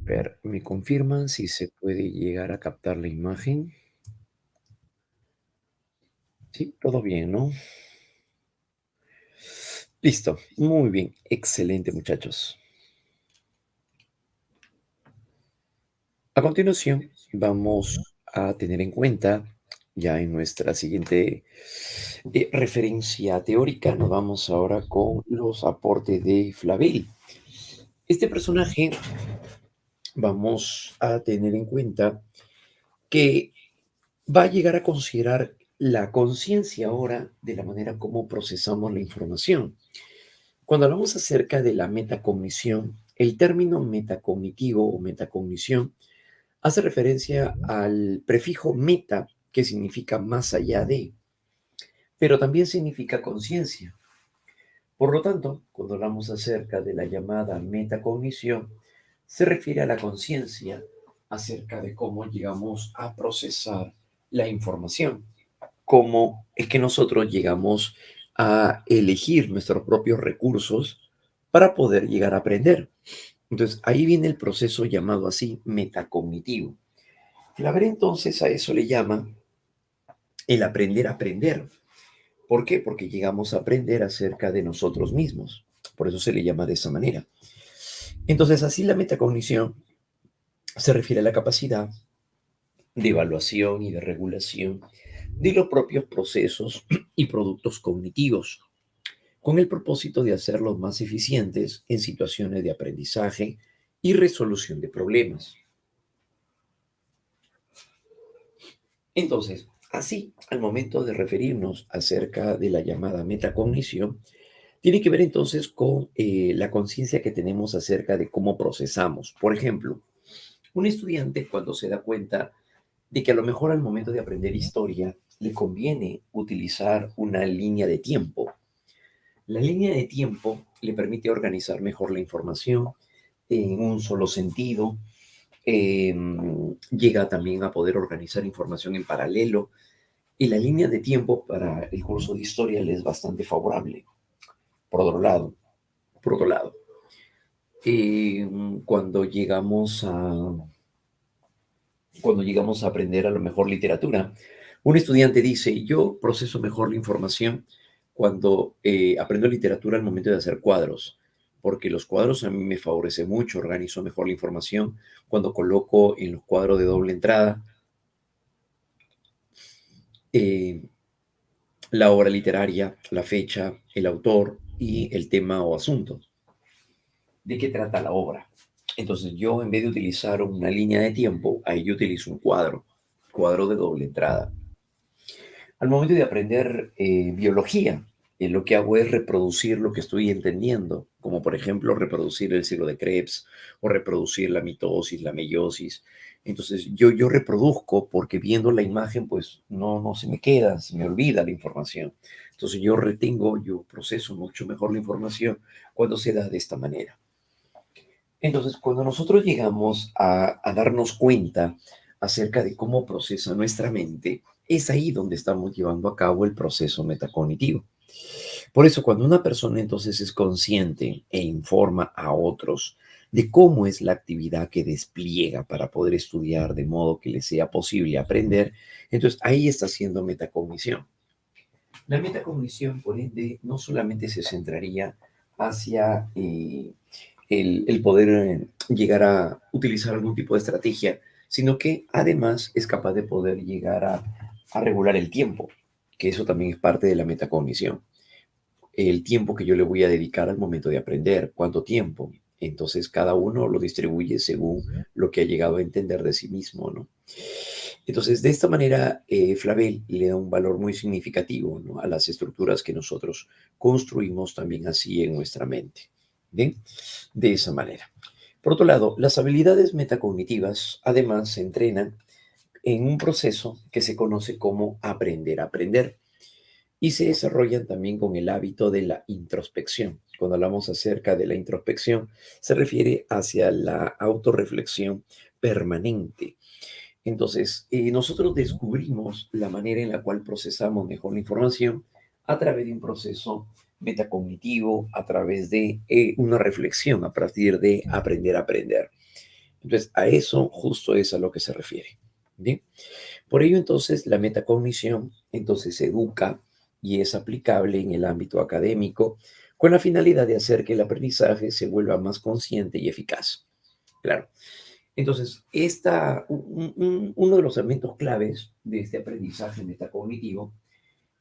Ver, ¿me confirman si se puede llegar a captar la imagen? Sí, todo bien, ¿no? Listo, muy bien, excelente muchachos. A continuación, vamos a tener en cuenta, ya en nuestra siguiente referencia teórica, nos vamos ahora con los aportes de Flavel. Este personaje vamos a tener en cuenta que va a llegar a considerar la conciencia ahora de la manera como procesamos la información. Cuando hablamos acerca de la metacognición, el término metacognitivo o metacognición hace referencia al prefijo meta, que significa más allá de, pero también significa conciencia. Por lo tanto, cuando hablamos acerca de la llamada metacognición, se refiere a la conciencia acerca de cómo llegamos a procesar la información, cómo es que nosotros llegamos a elegir nuestros propios recursos para poder llegar a aprender. Entonces, ahí viene el proceso llamado así metacognitivo. Claver entonces a eso le llama el aprender a aprender. ¿Por qué? Porque llegamos a aprender acerca de nosotros mismos. Por eso se le llama de esa manera. Entonces, así la metacognición se refiere a la capacidad de evaluación y de regulación de los propios procesos y productos cognitivos, con el propósito de hacerlos más eficientes en situaciones de aprendizaje y resolución de problemas. Entonces, así, al momento de referirnos acerca de la llamada metacognición, tiene que ver entonces con la conciencia que tenemos acerca de cómo procesamos. Por ejemplo, un estudiante cuando se da cuenta de que a lo mejor al momento de aprender historia le conviene utilizar una línea de tiempo. La línea de tiempo le permite organizar mejor la información en un solo sentido. Llega también a poder organizar información en paralelo y la línea de tiempo para el curso de historia le es bastante favorable. Por otro lado, por otro lado, cuando llegamos cuando llegamos a aprender a lo mejor literatura, un estudiante dice, yo proceso mejor la información cuando aprendo literatura al momento de hacer cuadros, porque los cuadros a mí me favorecen mucho, organizo mejor la información cuando coloco en los cuadros de doble entrada eh, la obra literaria, la fecha, el autor y el tema o asunto. ¿De qué trata la obra? Entonces yo en vez de utilizar una línea de tiempo, ahí yo utilizo un cuadro de doble entrada. Al momento de aprender biología, lo que hago es reproducir lo que estoy entendiendo, como por ejemplo reproducir el ciclo de Krebs o reproducir la mitosis, la meiosis. Entonces yo reproduzco porque viendo la imagen pues no se me queda, se me olvida la información. Entonces yo retengo, yo proceso mucho mejor la información cuando se da de esta manera. Entonces, cuando nosotros llegamos a darnos cuenta acerca de cómo procesa nuestra mente, es ahí donde estamos llevando a cabo el proceso metacognitivo. Por eso, cuando una persona entonces es consciente e informa a otros de cómo es la actividad que despliega para poder estudiar de modo que le sea posible aprender, entonces ahí está haciendo metacognición. La metacognición, por ende, no solamente se centraría hacia el poder llegar a utilizar algún tipo de estrategia, sino que además es capaz de poder llegar a regular el tiempo, que eso también es parte de la metacognición. El tiempo que yo le voy a dedicar al momento de aprender, cuánto tiempo. Entonces cada uno lo distribuye según lo que ha llegado a entender de sí mismo, ¿no? Entonces, de esta manera, Flavel le da un valor muy significativo, ¿no?, a las estructuras que nosotros construimos también así en nuestra mente. ¿Bien? De esa manera. Por otro lado, las habilidades metacognitivas además se entrenan en un proceso que se conoce como aprender a aprender y se desarrollan también con el hábito de la introspección. Cuando hablamos acerca de la introspección, se refiere hacia la autorreflexión permanente. Entonces, nosotros descubrimos la manera en la cual procesamos mejor la información a través de un proceso metacognitivo, a través de una reflexión, a partir de aprender a aprender. Entonces, a eso justo es a lo que se refiere. ¿Bien? Por ello, entonces, la metacognición, entonces, educa y es aplicable en el ámbito académico con la finalidad de hacer que el aprendizaje se vuelva más consciente y eficaz. Claro. Entonces, uno de los elementos claves de este aprendizaje metacognitivo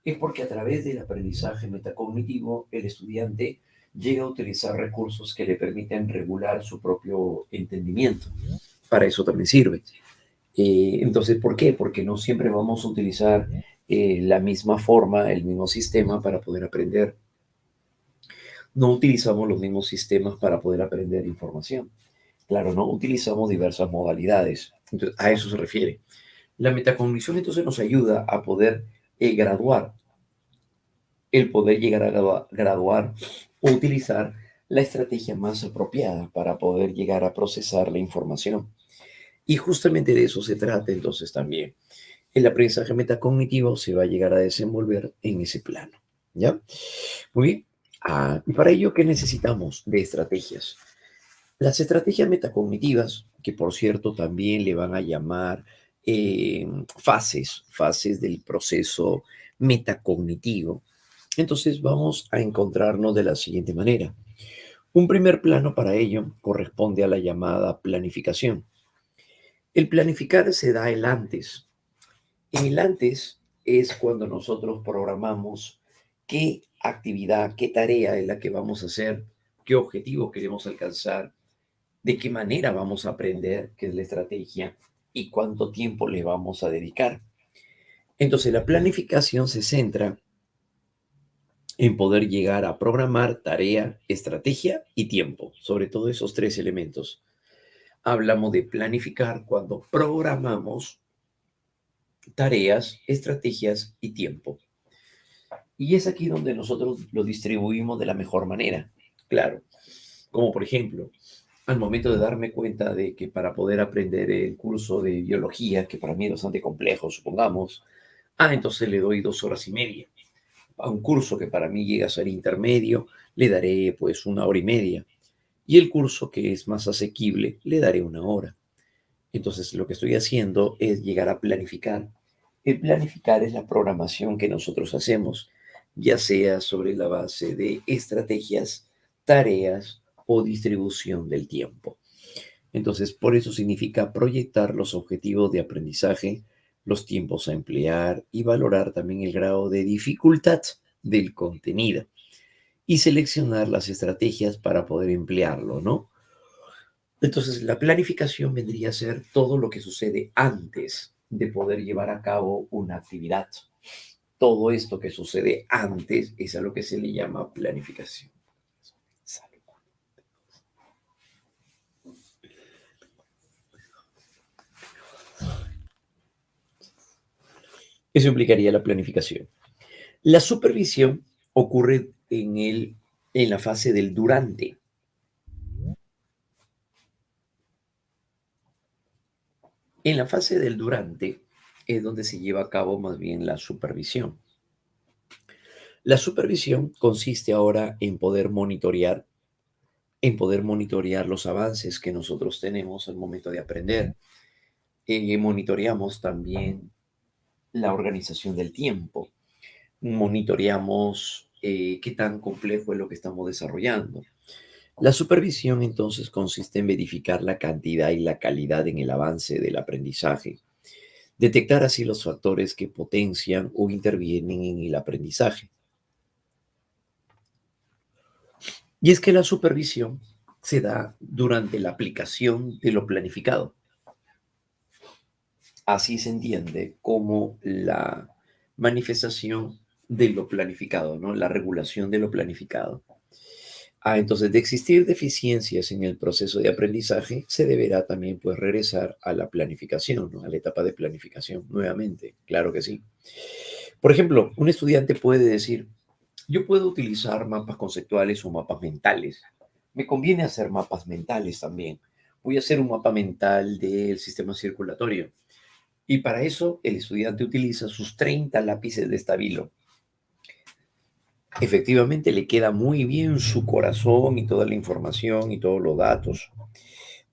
es porque a través del aprendizaje metacognitivo el estudiante llega a utilizar recursos que le permiten regular su propio entendimiento. Para eso también sirve. Entonces, ¿por qué? Porque no siempre vamos a utilizar la misma forma, el mismo sistema para poder aprender. No utilizamos los mismos sistemas para poder aprender información. Claro, no utilizamos diversas modalidades. Entonces, a eso se refiere. La metacognición entonces nos ayuda a poder graduar, el poder llegar a graduar o utilizar la estrategia más apropiada para poder llegar a procesar la información. Y justamente de eso se trata entonces también. El aprendizaje metacognitivo se va a llegar a desenvolver en ese plano. ¿Ya? Muy bien. Y para ello, ¿qué necesitamos de estrategias? Las estrategias metacognitivas, que por cierto también le van a llamar fases del proceso metacognitivo. Entonces vamos a encontrarnos de la siguiente manera. Un primer plano para ello corresponde a la llamada planificación. El planificar se da el antes. El antes es cuando nosotros programamos qué actividad, qué tarea es la que vamos a hacer, qué objetivo queremos alcanzar, de qué manera vamos a aprender, qué es la estrategia y cuánto tiempo le vamos a dedicar. Entonces, la planificación se centra en poder llegar a programar tarea, estrategia y tiempo, sobre todo esos tres elementos. Hablamos de planificar cuando programamos tareas, estrategias y tiempo. Y es aquí donde nosotros lo distribuimos de la mejor manera. Claro, como por ejemplo, al momento de darme cuenta de que para poder aprender el curso de biología, que para mí es bastante complejo, supongamos, entonces le doy 2 horas y media. A un curso que para mí llega a ser intermedio, le daré pues 1 hora y media. Y el curso que es más asequible, le daré 1 hora. Entonces lo que estoy haciendo es llegar a planificar. El planificar es la programación que nosotros hacemos, ya sea sobre la base de estrategias, tareas o distribución del tiempo. Entonces, por eso significa proyectar los objetivos de aprendizaje, los tiempos a emplear y valorar también el grado de dificultad del contenido y seleccionar las estrategias para poder emplearlo, ¿no? Entonces, la planificación vendría a ser todo lo que sucede antes de poder llevar a cabo una actividad. Todo esto que sucede antes es a lo que se le llama planificación. Eso implicaría la planificación. La supervisión ocurre en la fase del durante. En la fase del durante es donde se lleva a cabo más bien la supervisión. La supervisión consiste ahora en poder monitorear los avances que nosotros tenemos al momento de aprender. Monitoreamos también la organización del tiempo. Monitoreamos qué tan complejo es lo que estamos desarrollando. La supervisión entonces consiste en verificar la cantidad y la calidad en el avance del aprendizaje, detectar así los factores que potencian o intervienen en el aprendizaje. Y es que la supervisión se da durante la aplicación de lo planificado. Así se entiende como la manifestación de lo planificado, ¿no? La regulación de lo planificado. Entonces, de existir deficiencias en el proceso de aprendizaje, se deberá también pues regresar a la planificación, ¿no? A la etapa de planificación nuevamente, claro que sí. Por ejemplo, un estudiante puede decir, yo puedo utilizar mapas conceptuales o mapas mentales. Me conviene hacer mapas mentales también. Voy a hacer un mapa mental del sistema circulatorio. Y para eso el estudiante utiliza sus 30 lápices de estabilo. Efectivamente le queda muy bien su corazón y toda la información y todos los datos.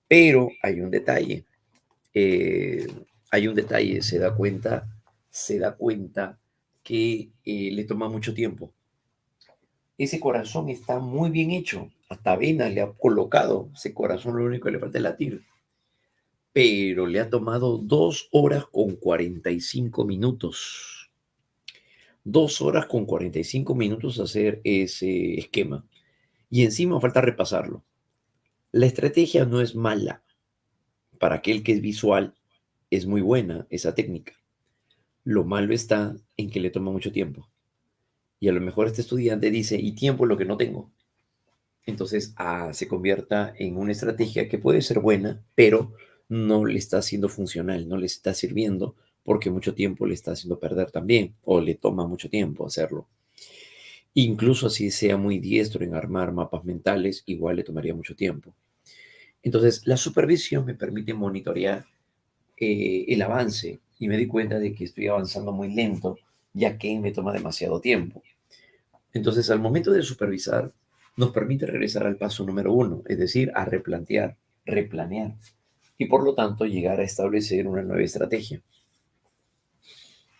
Pero hay un detalle. eh, Hay un detalle, se da cuenta que le toma mucho tiempo. Ese corazón está muy bien hecho, hasta venas le ha colocado, ese corazón lo único que le falta es latir, pero le ha tomado 2 horas con 45 minutos. 2 horas con 45 minutos hacer ese esquema. Y encima falta repasarlo. La estrategia no es mala. Para aquel que es visual, es muy buena esa técnica. Lo malo está en que le toma mucho tiempo. Y a lo mejor este estudiante dice, y tiempo es lo que no tengo. Entonces se convierta en una estrategia que puede ser buena, pero no le está siendo funcional, no le está sirviendo porque mucho tiempo le está haciendo perder también, o le toma mucho tiempo hacerlo. Incluso si sea muy diestro en armar mapas mentales, igual le tomaría mucho tiempo. Entonces, la supervisión me permite monitorear el avance y me di cuenta de que estoy avanzando muy lento, ya que me toma demasiado tiempo. Entonces, al momento de supervisar, nos permite regresar al paso número uno, es decir, a replantear, replanear, y por lo tanto llegar a establecer una nueva estrategia.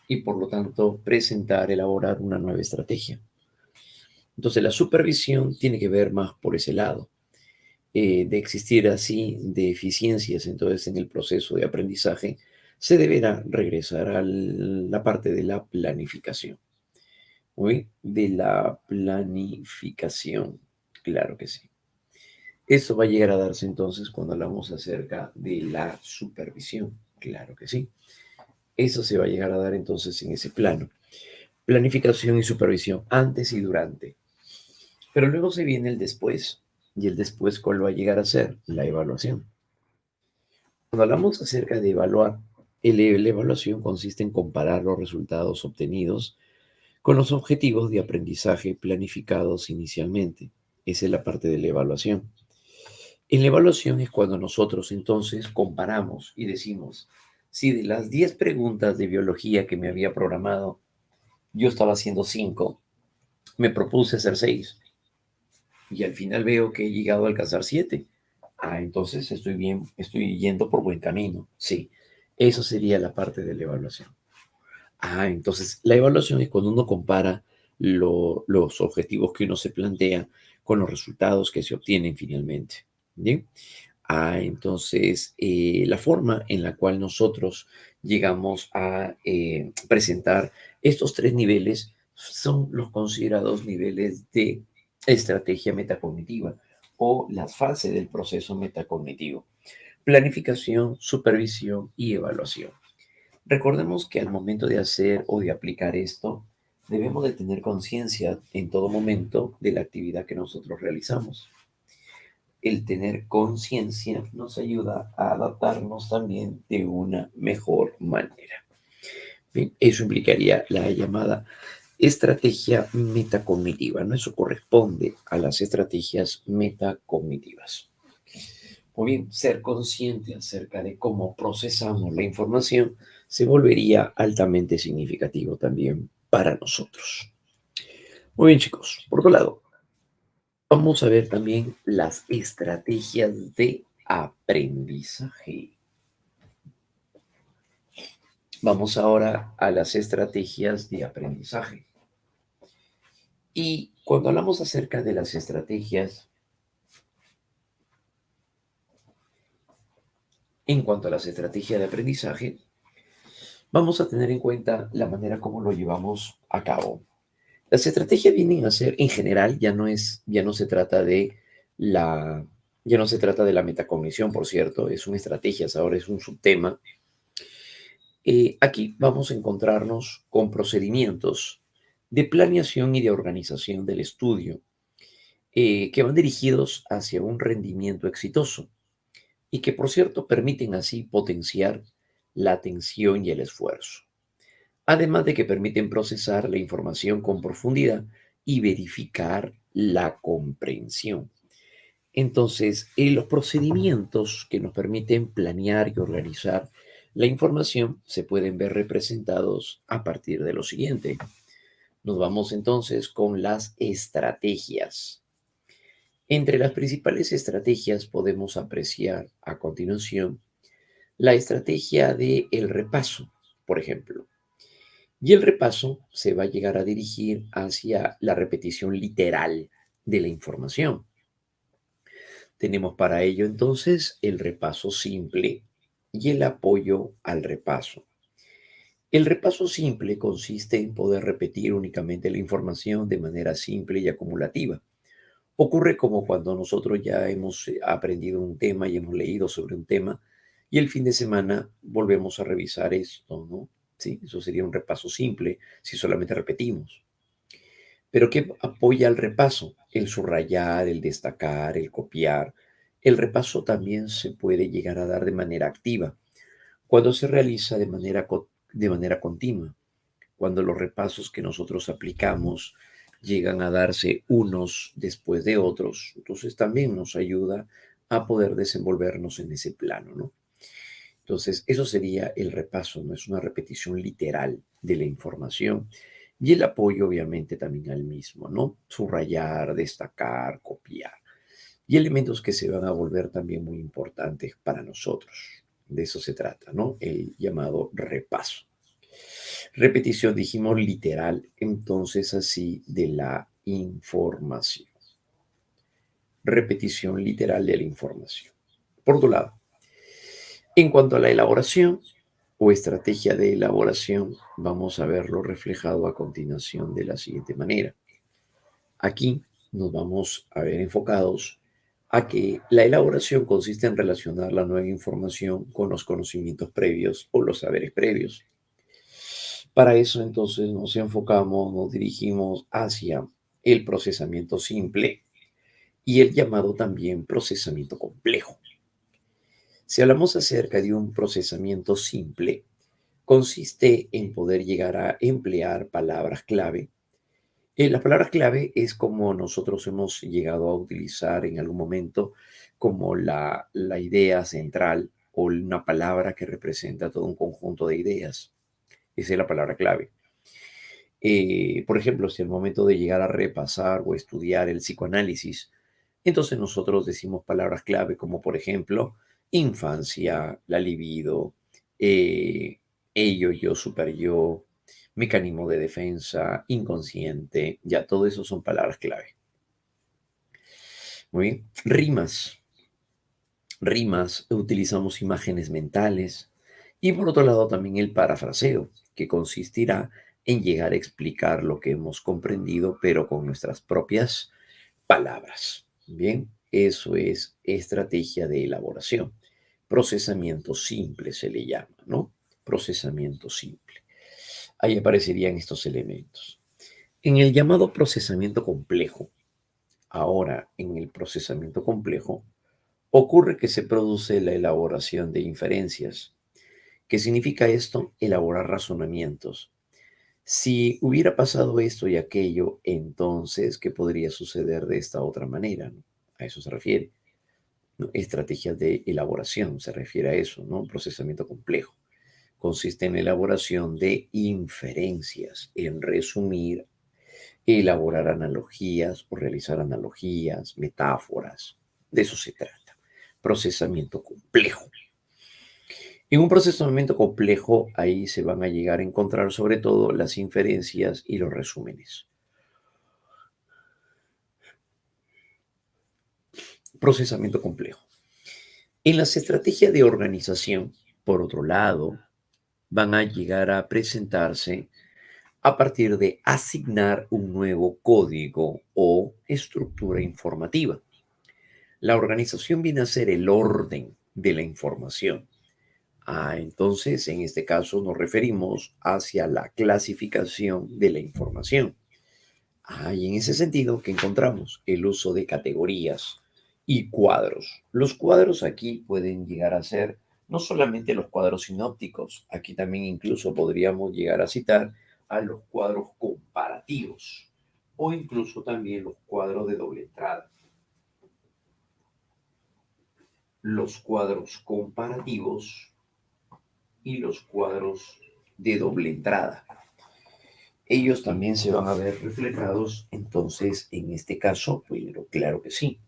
Y por lo tanto, presentar, elaborar una nueva estrategia. Entonces, la supervisión tiene que ver más por ese lado, de existir así deficiencias entonces en el proceso de aprendizaje, se deberá regresar a la parte de la planificación. ¿Muy? De la planificación, claro que sí. Eso va a llegar a darse entonces cuando hablamos acerca de la supervisión, claro que sí. Eso se va a llegar a dar entonces en ese plano. Planificación y supervisión, antes y durante. Pero luego se viene el después. ¿Y el después cuál va a llegar a ser? La evaluación. Cuando hablamos acerca de evaluar, la evaluación consiste en comparar los resultados obtenidos con los objetivos de aprendizaje planificados inicialmente. Esa es la parte de la evaluación. En la evaluación es cuando nosotros entonces comparamos y decimos, si de las 10 preguntas de biología que me había programado, yo estaba haciendo 5, me propuse hacer 6 y al final veo que he llegado a alcanzar 7. Entonces estoy bien, estoy yendo por buen camino. Sí, eso sería la parte de la evaluación. Entonces la evaluación es cuando uno compara los objetivos que uno se plantea con los resultados que se obtienen finalmente. ¿Bien? Entonces, la forma en la cual nosotros llegamos a presentar estos 3 niveles son los considerados niveles de estrategia metacognitiva o las fases del proceso metacognitivo: planificación, supervisión y evaluación. Recordemos que al momento de hacer o de aplicar esto, debemos de tener conciencia en todo momento de la actividad que nosotros realizamos. El tener conciencia nos ayuda a adaptarnos también de una mejor manera. Bien, eso implicaría la llamada estrategia metacognitiva, ¿no? Eso corresponde a las estrategias metacognitivas. O bien, ser consciente acerca de cómo procesamos la información se volvería altamente significativo también para nosotros. Muy bien, chicos. Por otro lado, vamos a ver también las estrategias de aprendizaje. Vamos ahora a las estrategias de aprendizaje. Y cuando hablamos acerca de las estrategias, en cuanto a las estrategias de aprendizaje, vamos a tener en cuenta la manera como lo llevamos a cabo. Las estrategias vienen a ser, en general, ya no se trata de la, ya no se trata de la metacognición, por cierto, son estrategias, ahora es un subtema. Aquí vamos a encontrarnos con procedimientos de planeación y de organización del estudio que van dirigidos hacia un rendimiento exitoso y que, por cierto, permiten así potenciar la atención y el esfuerzo, además de que permiten procesar la información con profundidad y verificar la comprensión. Entonces, los procedimientos que nos permiten planear y organizar la información se pueden ver representados a partir de lo siguiente. Nos vamos entonces con las estrategias. Entre las principales estrategias podemos apreciar a continuación la estrategia de el repaso, por ejemplo. Y el repaso se va a llegar a dirigir hacia la repetición literal de la información. Tenemos para ello entonces el repaso simple y el apoyo al repaso. El repaso simple consiste en poder repetir únicamente la información de manera simple y acumulativa. Ocurre como cuando nosotros ya hemos aprendido un tema y hemos leído sobre un tema y el fin de semana volvemos a revisar esto, ¿no? Sí, eso sería un repaso simple si solamente repetimos. Pero ¿qué apoya el repaso? El subrayar, el destacar, el copiar. El repaso también se puede llegar a dar de manera activa, cuando se realiza de manera continua, cuando los repasos que nosotros aplicamos llegan a darse unos después de otros, entonces también nos ayuda a poder desenvolvernos en ese plano, ¿no? Entonces, eso sería el repaso, no es una repetición literal de la información y el apoyo obviamente también al mismo, ¿no? Subrayar, destacar, copiar y elementos que se van a volver también muy importantes para nosotros. De eso se trata, ¿no? El llamado repaso. Repetición, dijimos literal, entonces así de la información. Repetición literal de la información. Por otro lado, en cuanto a la elaboración o estrategia de elaboración, vamos a verlo reflejado a continuación de la siguiente manera. Aquí nos vamos a ver enfocados a que la elaboración consiste en relacionar la nueva información con los conocimientos previos o los saberes previos. Para eso entonces nos enfocamos, nos dirigimos hacia el procesamiento simple y el llamado también procesamiento complejo. Si hablamos acerca de un procesamiento simple, consiste en poder llegar a emplear palabras clave. Las palabras clave es como nosotros hemos llegado a utilizar en algún momento como la idea central o una palabra que representa todo un conjunto de ideas. Esa es la palabra clave. Por ejemplo, si al momento de llegar a repasar o estudiar el psicoanálisis, entonces nosotros decimos palabras clave como por ejemplo infancia, la libido, eh, ello, yo, super yo, mecanismo de defensa, inconsciente, ya todo eso son palabras clave. Muy bien. Rimas, utilizamos imágenes mentales y por otro lado también el parafraseo, que consistirá en llegar a explicar lo que hemos comprendido, pero con nuestras propias palabras. Bien, eso es estrategia de elaboración. Procesamiento simple se le llama, ¿no? Procesamiento simple. Ahí aparecerían estos elementos. En el llamado procesamiento complejo, ahora en el procesamiento complejo, ocurre que se produce la elaboración de inferencias. ¿Qué significa esto? Elaborar razonamientos. Si hubiera pasado esto y aquello, entonces, ¿qué podría suceder de esta otra manera? ¿No? A eso se refiere, ¿no? Estrategias de elaboración, se refiere a eso, ¿no? Procesamiento complejo. Consiste en la elaboración de inferencias, en resumir, elaborar analogías o realizar analogías, metáforas. De eso se trata. Procesamiento complejo. En un procesamiento complejo, ahí se van a llegar a encontrar sobre todo las inferencias y los resúmenes. Procesamiento complejo. En las estrategias de organización, por otro lado, van a llegar a presentarse a partir de asignar un nuevo código o estructura informativa. La organización viene a ser el orden de la información. Entonces, en este caso nos referimos hacia la clasificación de la información. Y en ese sentido que encontramos el uso de categorías y cuadros. Los cuadros aquí pueden llegar a ser no solamente los cuadros sinópticos, aquí también incluso podríamos llegar a citar a los cuadros comparativos o incluso también los cuadros de doble entrada. Los cuadros comparativos y los cuadros de doble entrada. Ellos también se van a ver reflejados, entonces, en este caso, pues claro que sí.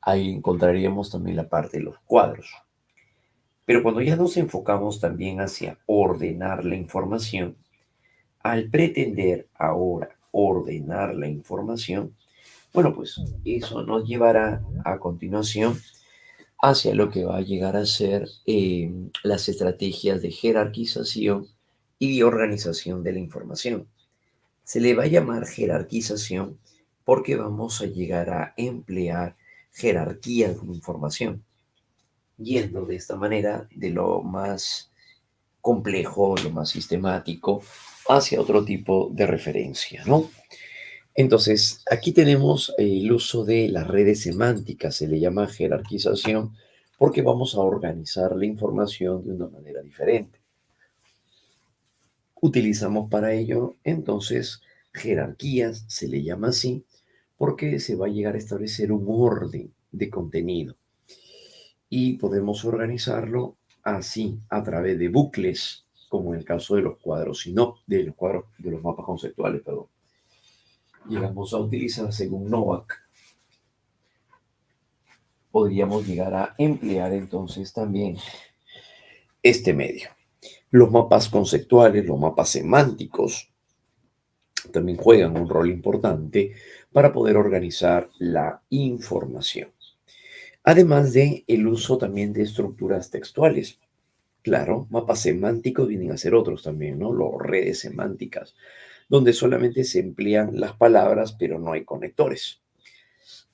Ahí encontraríamos también la parte de los cuadros. Pero cuando ya nos enfocamos también hacia ordenar la información, al pretender ahora ordenar la información, bueno, pues eso nos llevará a continuación hacia lo que va a llegar a ser las estrategias de jerarquización y de organización de la información. Se le va a llamar jerarquización porque vamos a llegar a emplear jerarquías de información, yendo de esta manera de lo más complejo, lo más sistemático, hacia otro tipo de referencia, ¿no? Entonces, aquí tenemos el uso de las redes semánticas, se le llama jerarquización, porque vamos a organizar la información de una manera diferente. Utilizamos para ello, entonces, jerarquías, se le llama así, porque se va a llegar a establecer un orden de contenido y podemos organizarlo así, a través de bucles, como en el caso de los cuadros, sino de los cuadros, de los mapas conceptuales, perdón. Llegamos a utilizar, según Novak, podríamos llegar a emplear entonces también este medio. Los mapas conceptuales, los mapas semánticos, también juegan un rol importante para poder organizar la información. Además de el uso también de estructuras textuales. Claro, mapas semánticos vienen a ser otros también, ¿no? Las redes semánticas, donde solamente se emplean las palabras, pero no hay conectores.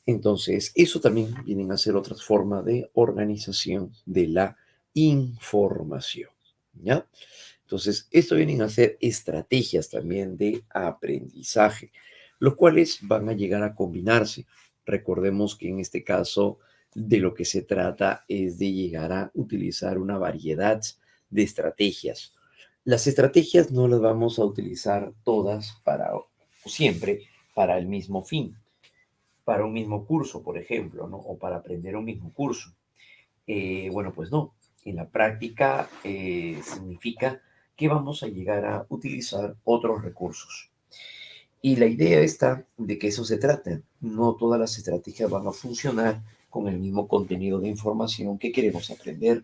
Entonces, eso también vienen a ser otras formas de organización de la información, ¿ya? Entonces, esto vienen a ser estrategias también de aprendizaje, los cuales van a llegar a combinarse. Recordemos que en este caso de lo que se trata es de llegar a utilizar una variedad de estrategias. Las estrategias no las vamos a utilizar todas para siempre para el mismo fin, para un mismo curso, por ejemplo, ¿no? O para aprender un mismo curso. Bueno, pues no. En la práctica significa que vamos a llegar a utilizar otros recursos. Y la idea está de que eso se trata. No todas las estrategias van a funcionar con el mismo contenido de información que queremos aprender.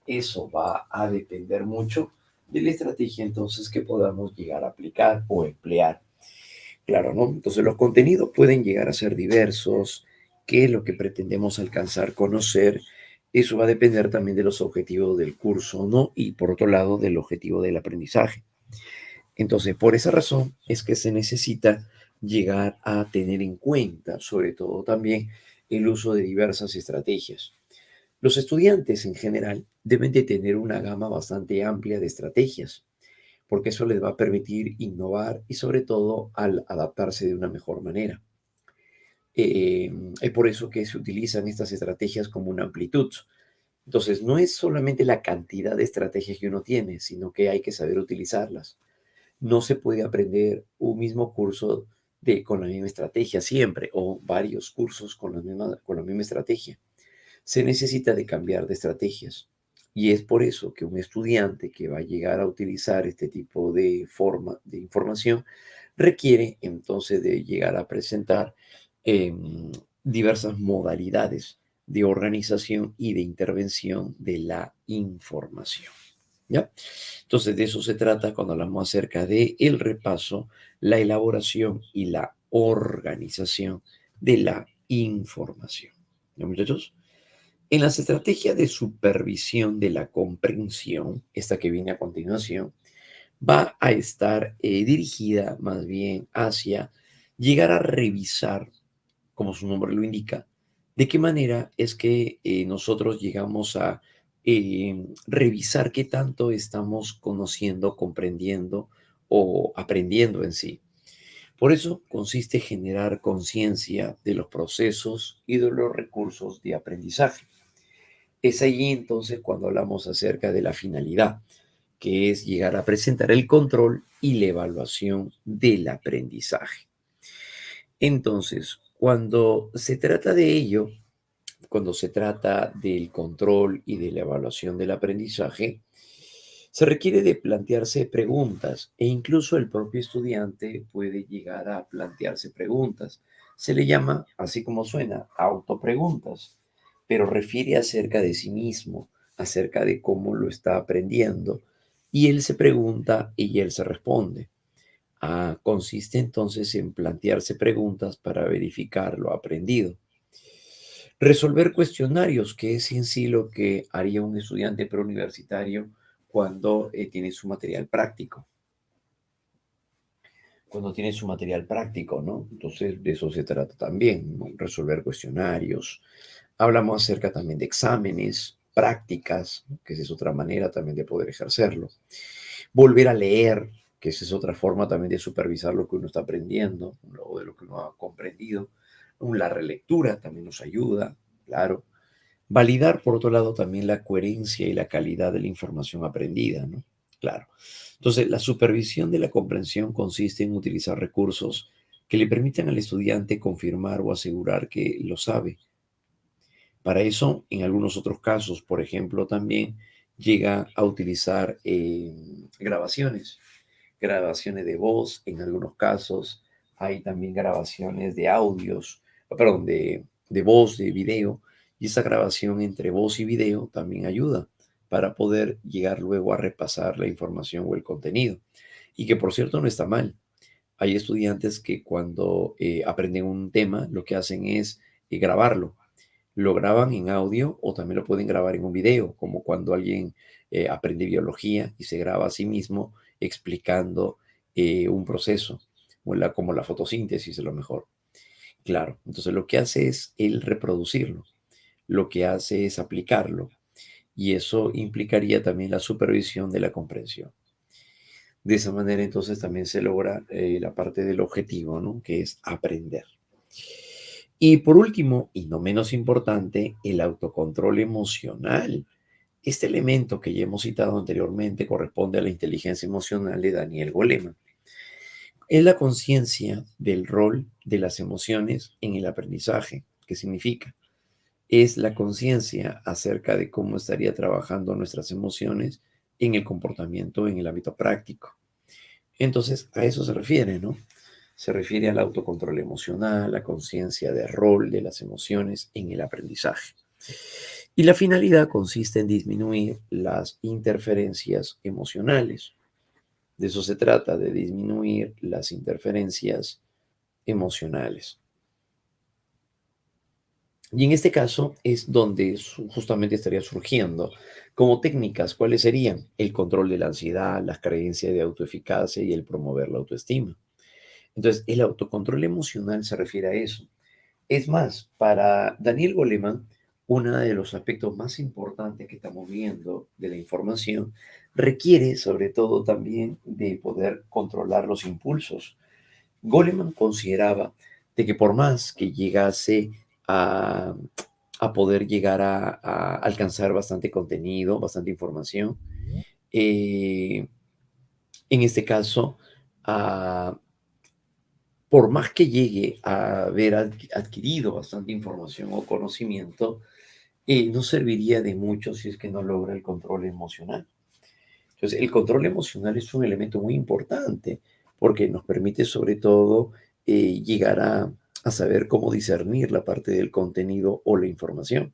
Eso va a depender mucho de la estrategia entonces que podamos llegar a aplicar o emplear. Claro, ¿no? Entonces los contenidos pueden llegar a ser diversos, qué es lo que pretendemos alcanzar, conocer. Eso va a depender también de los objetivos del curso, ¿no? Y por otro lado, del objetivo del aprendizaje. Entonces, por esa razón es que se necesita llegar a tener en cuenta, sobre todo también, el uso de diversas estrategias. Los estudiantes en general deben de tener una gama bastante amplia de estrategias porque eso les va a permitir innovar y sobre todo al adaptarse de una mejor manera. Es por eso que se utilizan estas estrategias como una amplitud. Entonces, no es solamente la cantidad de estrategias que uno tiene, sino que hay que saber utilizarlas. No se puede aprender un mismo curso con la misma estrategia siempre o varios cursos con la misma estrategia. Se necesita de cambiar de estrategias. Y es por eso que un estudiante que va a llegar a utilizar este tipo de forma de información requiere entonces de llegar a presentar diversas modalidades de organización y de intervención de la información. ¿Ya? Entonces de eso se trata cuando hablamos acerca de el repaso, la elaboración y la organización de la información. ¿Ya, muchachos? En las estrategias de supervisión de la comprensión, esta que viene a continuación, va a estar dirigida más bien hacia llegar a revisar, como su nombre lo indica, de qué manera es que nosotros llegamos a revisar qué tanto estamos conociendo, comprendiendo o aprendiendo en sí. Por eso consiste en generar conciencia de los procesos y de los recursos de aprendizaje. Es allí entonces cuando hablamos acerca de la finalidad, que es llegar a presentar el control y la evaluación del aprendizaje. Entonces, cuando se trata de ello, cuando se trata del control y de la evaluación del aprendizaje, se requiere de plantearse preguntas e incluso el propio estudiante puede llegar a plantearse preguntas Se le llama, así como suena, autopreguntas, pero refiere acerca de sí mismo, acerca de cómo lo está aprendiendo, y él se pregunta y él se responde. Consiste entonces en plantearse preguntas para verificar lo aprendido. Resolver cuestionarios, que es en sí lo que haría un estudiante preuniversitario cuando tiene su material práctico. Cuando tiene su material práctico, ¿no? Entonces, de eso se trata también, ¿no? Resolver cuestionarios. Hablamos acerca también de exámenes, prácticas, ¿no? Que esa es otra manera también de poder ejercerlo. Volver a leer, que esa es otra forma también de supervisar lo que uno está aprendiendo, o de lo que uno ha comprendido. La relectura también nos ayuda, claro. Validar, por otro lado, también la coherencia y la calidad de la información aprendida, ¿no? Claro. Entonces, la supervisión de la comprensión consiste en utilizar recursos que le permitan al estudiante confirmar o asegurar que lo sabe. Para eso, en algunos otros casos, por ejemplo, también llega a utilizar grabaciones de voz, en algunos casos hay también grabaciones de audios, perdón, de voz, de video, y esa grabación entre voz y video también ayuda para poder llegar luego a repasar la información o el contenido. Y que por cierto no está mal. Hay estudiantes que cuando aprenden un tema, lo que hacen es grabarlo. Lo graban en audio o también lo pueden grabar en un video, como cuando alguien aprende biología y se graba a sí mismo explicando un proceso, como la fotosíntesis a lo mejor. Claro, entonces lo que hace es el reproducirlo, lo que hace es aplicarlo y eso implicaría también la supervisión de la comprensión. De esa manera entonces también se logra la parte del objetivo, ¿no? Que es aprender. Y por último, y no menos importante, el autocontrol emocional. Este elemento que ya hemos citado anteriormente corresponde a la inteligencia emocional de Daniel Goleman. Es la conciencia del rol de las emociones en el aprendizaje. ¿Qué significa? Es la conciencia acerca de cómo estaría trabajando nuestras emociones en el comportamiento en el ámbito práctico. Entonces, a eso se refiere, ¿no? Se refiere al autocontrol emocional, la conciencia del rol de las emociones en el aprendizaje. Y la finalidad consiste en disminuir las interferencias emocionales. De eso se trata, de disminuir las interferencias emocionales. Y en este caso es donde justamente estaría surgiendo como técnicas, ¿cuáles serían? El control de la ansiedad, las creencias de autoeficacia y el promover la autoestima. Entonces, el autocontrol emocional se refiere a eso. Es más, para Daniel Goleman, uno de los aspectos más importantes que estamos viendo de la información requiere sobre todo también de poder controlar los impulsos. Goleman consideraba de que por más que llegase a, a poder llegar a alcanzar bastante contenido, bastante información, eh, en este caso, a por más que llegue a haber adquirido bastante información o conocimiento, no serviría de mucho si es que no logra el control emocional. Entonces, el control emocional es un elemento muy importante porque nos permite sobre todo llegar a saber cómo discernir la parte del contenido o la información.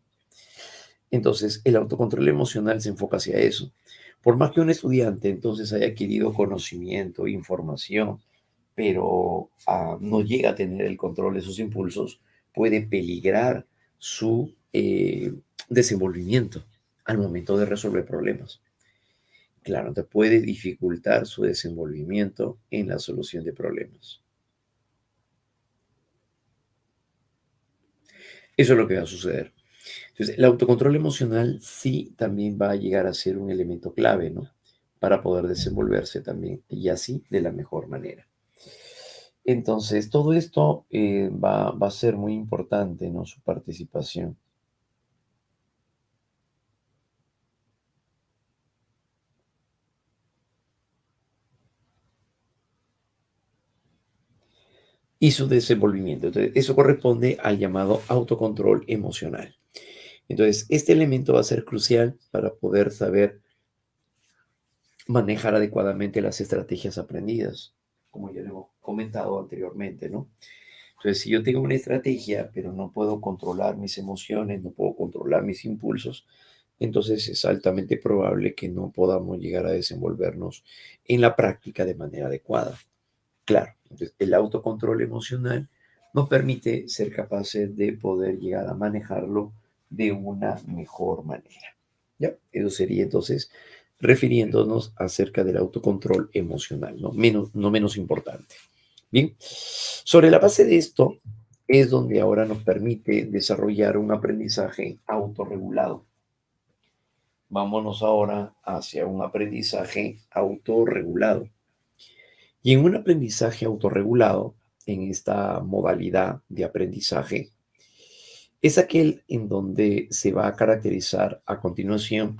Entonces, el autocontrol emocional se enfoca hacia eso. Por más que un estudiante entonces haya adquirido conocimiento, información, pero no llega a tener el control de sus impulsos, puede peligrar su desenvolvimiento al momento de resolver problemas. Claro, te puede dificultar su desenvolvimiento en la solución de problemas. Eso es lo que va a suceder. Entonces, el autocontrol emocional sí también va a llegar a ser un elemento clave, ¿no? Para poder desenvolverse también y así de la mejor manera. Entonces, todo esto va a ser muy importante, ¿no? Su participación. Y su desenvolvimiento. Entonces, eso corresponde al llamado autocontrol emocional. Entonces, este elemento va a ser crucial para poder saber manejar adecuadamente las estrategias aprendidas, como ya lo hemos comentado anteriormente, ¿no? Entonces, si yo tengo una estrategia, pero no puedo controlar mis emociones, no puedo controlar mis impulsos, entonces es altamente probable que no podamos llegar a desenvolvernos en la práctica de manera adecuada. Claro, entonces el autocontrol emocional nos permite ser capaces de poder llegar a manejarlo de una mejor manera. ¿Ya? Eso sería entonces refiriéndonos acerca del autocontrol emocional, no menos importante. Bien, sobre la base de esto es donde ahora nos permite desarrollar un aprendizaje autorregulado. Vámonos ahora hacia un aprendizaje autorregulado. Y en un aprendizaje autorregulado, en esta modalidad de aprendizaje, es aquel en donde se va a caracterizar a continuación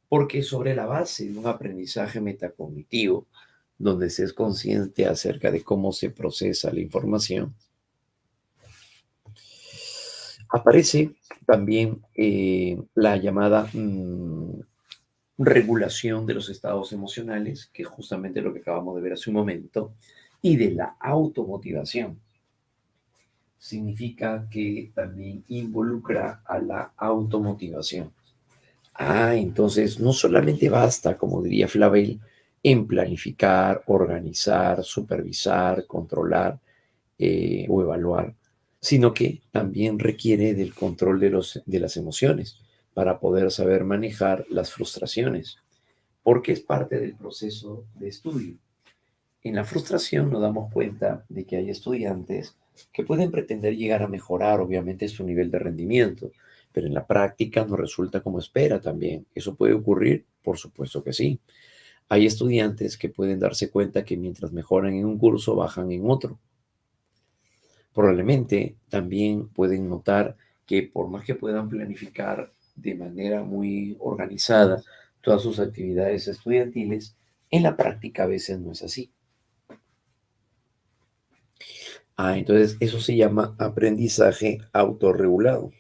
porque sobre la base de un aprendizaje metacognitivo, donde se es consciente acerca de cómo se procesa la información, aparece también la llamada regulación de los estados emocionales, que es justamente lo que acabamos de ver hace un momento, y de la automotivación. Significa que también involucra a la automotivación. Entonces no solamente basta, como diría Flavel, en planificar, organizar, supervisar, controlar o evaluar, sino que también requiere del control de las emociones para poder saber manejar las frustraciones, porque es parte del proceso de estudio. En la frustración nos damos cuenta de que hay estudiantes que pueden pretender llegar a mejorar, obviamente, su nivel de rendimiento, pero en la práctica no resulta como espera también. ¿Eso puede ocurrir? Por supuesto que sí. Hay estudiantes que pueden darse cuenta que mientras mejoran en un curso, bajan en otro. Probablemente también pueden notar que por más que puedan planificar de manera muy organizada todas sus actividades estudiantiles, en la práctica a veces no es así. Entonces eso se llama aprendizaje autorregulado.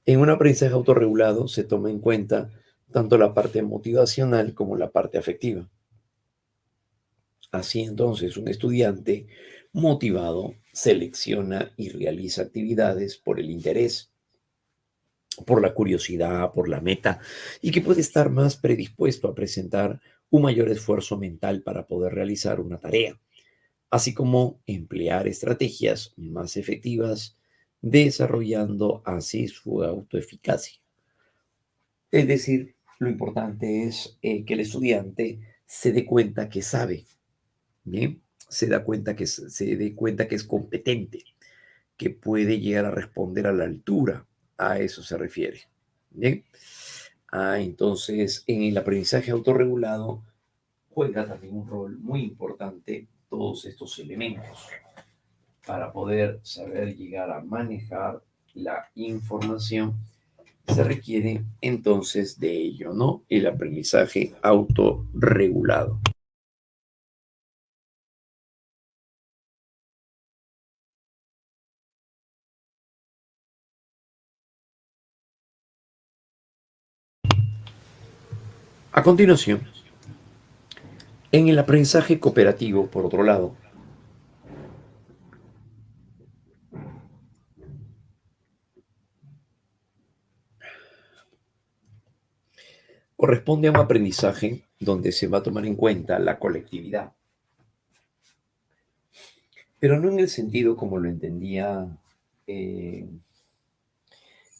En un aprendizaje autorregulado se toma en cuenta tanto la parte motivacional como la parte afectiva. Así entonces, un estudiante motivado selecciona y realiza actividades por el interés, por la curiosidad, por la meta, y que puede estar más predispuesto a presentar un mayor esfuerzo mental para poder realizar una tarea, así como emplear estrategias más efectivas, desarrollando así su autoeficacia. Es decir, lo importante es que el estudiante se dé cuenta que sabe, ¿bien? Se dé cuenta que es competente, que puede llegar a responder a la altura. A eso se refiere, ¿bien? Entonces, en el aprendizaje autorregulado juega también un rol muy importante todos estos elementos para poder saber llegar a manejar la información. Se requiere entonces de ello, ¿no? El aprendizaje autorregulado. A continuación, en el aprendizaje cooperativo, por otro lado, corresponde a un aprendizaje donde se va a tomar en cuenta la colectividad, pero no en el sentido como lo entendía, eh,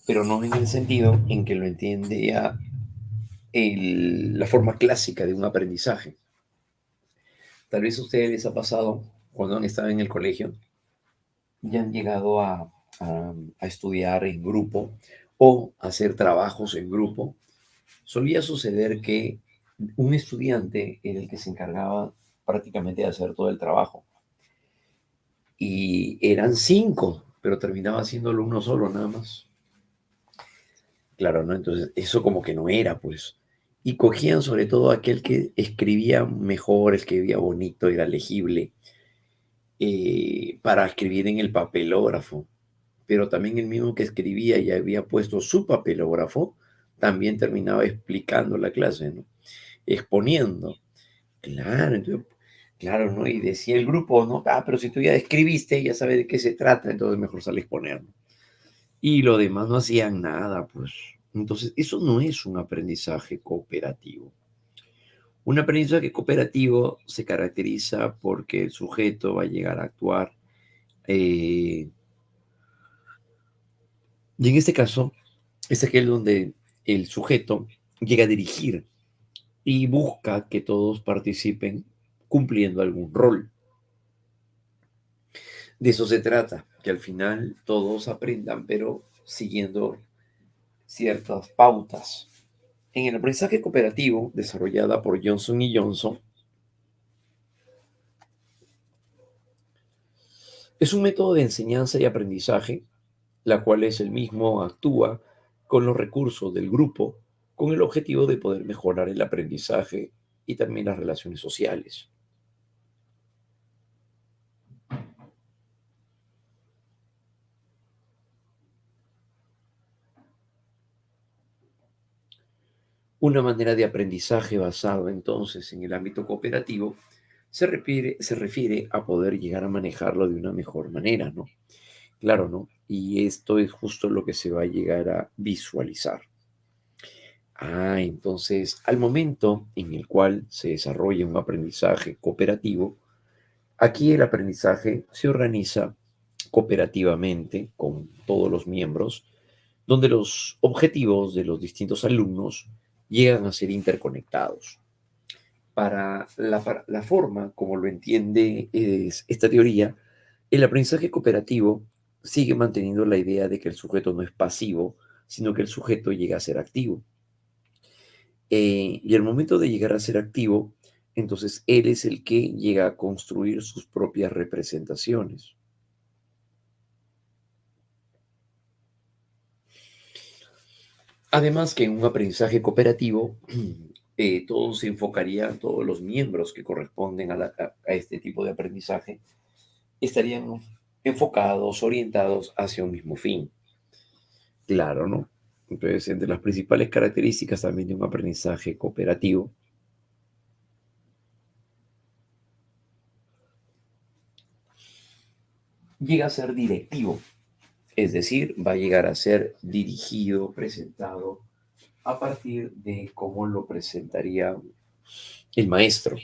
pero no en el sentido en que lo entendía la forma clásica de un aprendizaje. Tal vez a ustedes les ha pasado cuando han estado en el colegio y han llegado a estudiar en grupo o hacer trabajos en grupo. Solía suceder que un estudiante era el que se encargaba prácticamente de hacer todo el trabajo. Y eran cinco, pero terminaba haciéndolo uno solo nada más. Claro, ¿no? Entonces, eso como que no era, pues. Y cogían sobre todo aquel que escribía mejor, el que escribía bonito, era legible, para escribir en el papelógrafo. Pero también el mismo que escribía y había puesto su papelógrafo, también terminaba explicando la clase, ¿no? Exponiendo. Claro, entonces Claro, ¿no? Y decía el grupo, ¿no? Ah, pero si tú ya escribiste, ya sabes de qué se trata, entonces mejor sale a exponer, ¿no? Y los demás no hacían nada, pues. Entonces, eso no es un aprendizaje cooperativo. Un aprendizaje cooperativo se caracteriza porque el sujeto va a llegar a actuar, eh, y en este caso es aquel donde el sujeto llega a dirigir y busca que todos participen cumpliendo algún rol. De eso se trata, que al final todos aprendan, pero siguiendo ciertas pautas. En el aprendizaje cooperativo, desarrollada por Johnson y Johnson, es un método de enseñanza y aprendizaje, la cual es el mismo actúa con los recursos del grupo con el objetivo de poder mejorar el aprendizaje y también las relaciones sociales. Una manera de aprendizaje basado entonces en el ámbito cooperativo se refiere a poder llegar a manejarlo de una mejor manera, ¿no? Claro, ¿no? Y esto es justo lo que se va a llegar a visualizar. Entonces, al momento en el cual se desarrolla un aprendizaje cooperativo, aquí el aprendizaje se organiza cooperativamente con todos los miembros, donde los objetivos de los distintos alumnos llegan a ser interconectados. Para la forma como lo entiende esta teoría, el aprendizaje cooperativo sigue manteniendo la idea de que el sujeto no es pasivo, sino que el sujeto llega a ser activo. Y al momento de llegar a ser activo, entonces él es el que llega a construir sus propias representaciones. Además que en un aprendizaje cooperativo, todo se enfocaría, todos los miembros que corresponden a este tipo de aprendizaje estarían enfocados, orientados hacia un mismo fin. Claro, ¿no? Entonces, entre las principales características también de un aprendizaje cooperativo, llega a ser directivo, es decir, va a llegar a ser dirigido, presentado a partir de cómo lo presentaría el maestro.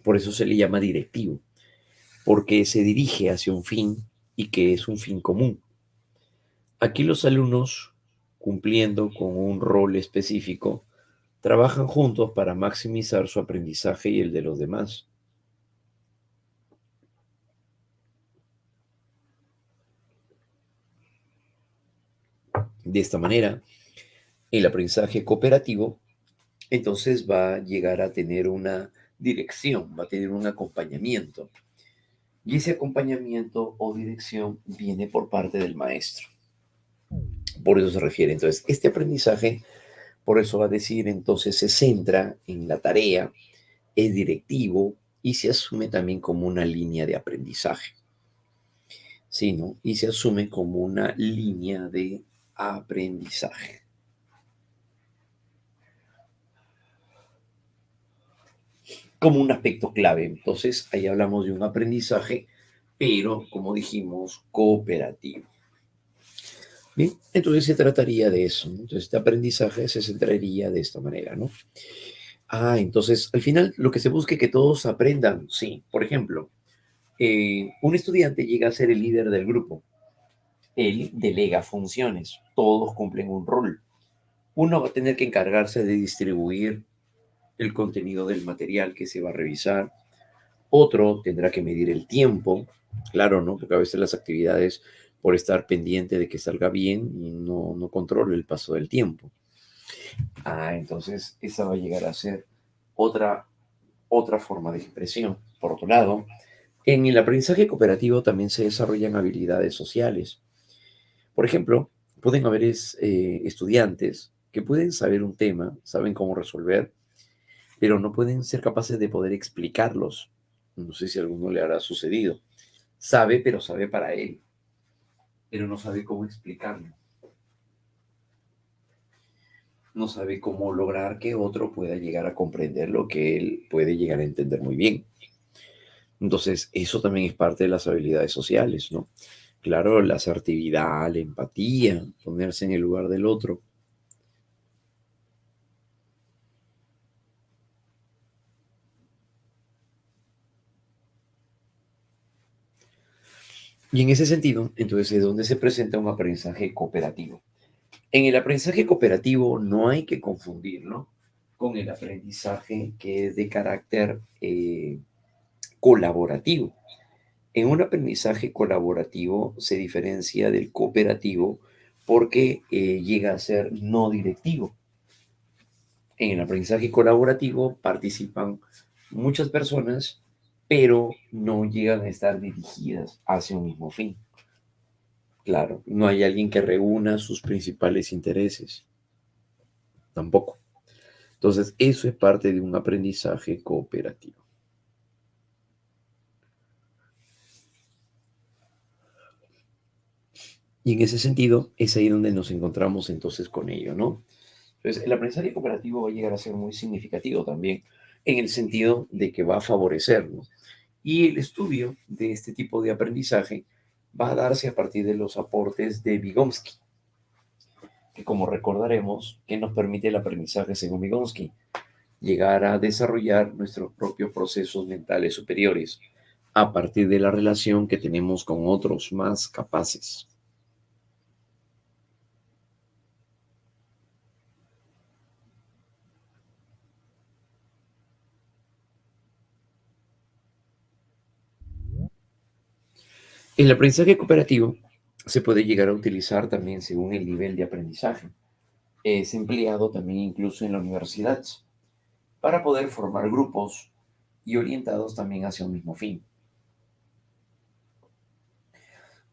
Por eso se le llama directivo, porque se dirige hacia un fin y que es un fin común. Aquí los alumnos, cumpliendo con un rol específico, trabajan juntos para maximizar su aprendizaje y el de los demás. De esta manera, el aprendizaje cooperativo entonces va a llegar a tener una dirección, va a tener un acompañamiento. Y ese acompañamiento o dirección viene por parte del maestro. Por eso se refiere. Entonces, este aprendizaje, por eso va a decir, entonces se centra en la tarea, es directivo y se asume también como una línea de aprendizaje. ¿Sí, no? Y se asume como una línea de aprendizaje, como un aspecto clave. Entonces, ahí hablamos de un aprendizaje, pero, como dijimos, cooperativo. Bien, entonces se trataría de eso, ¿no? Entonces, este aprendizaje se centraría de esta manera, ¿no? Entonces, al final, lo que se busca es que todos aprendan, sí. Por ejemplo, un estudiante llega a ser el líder del grupo. Él delega funciones, todos cumplen un rol. Uno va a tener que encargarse de distribuir el contenido del material que se va a revisar. Otro tendrá que medir el tiempo, claro, ¿no? Porque a veces las actividades, por estar pendiente de que salga bien, no controla el paso del tiempo. Entonces esa va a llegar a ser otra, otra forma de expresión. Por otro lado, en el aprendizaje cooperativo también se desarrollan habilidades sociales. Por ejemplo, pueden haber estudiantes que pueden saber un tema, saben cómo resolver, pero no pueden ser capaces de poder explicarlos. No sé si a alguno le habrá sucedido. Sabe, pero sabe para él, pero no sabe cómo explicarlo. No sabe cómo lograr que otro pueda llegar a comprender lo que él puede llegar a entender muy bien. Entonces, eso también es parte de las habilidades sociales, ¿no? Claro, la asertividad, la empatía, ponerse en el lugar del otro. Y en ese sentido, entonces, es donde se presenta un aprendizaje cooperativo. En el aprendizaje cooperativo no hay que confundirlo con el aprendizaje que es de carácter colaborativo. En un aprendizaje colaborativo se diferencia del cooperativo porque llega a ser no directivo. En el aprendizaje colaborativo participan muchas personas, pero no llegan a estar dirigidas hacia un mismo fin. Claro, no hay alguien que reúna sus principales intereses, tampoco. Entonces, eso es parte de un aprendizaje cooperativo. Y en ese sentido, es ahí donde nos encontramos entonces con ello, ¿no? Entonces, el aprendizaje cooperativo va a llegar a ser muy significativo también, en el sentido de que va a favorecerlo. Y el estudio de este tipo de aprendizaje va a darse a partir de los aportes de Vygotsky, que como recordaremos, que nos permite el aprendizaje según Vygotsky, llegar a desarrollar nuestros propios procesos mentales superiores a partir de la relación que tenemos con otros más capaces. El aprendizaje cooperativo se puede llegar a utilizar también según el nivel de aprendizaje. Es empleado también incluso en la universidad para poder formar grupos y orientados también hacia un mismo fin.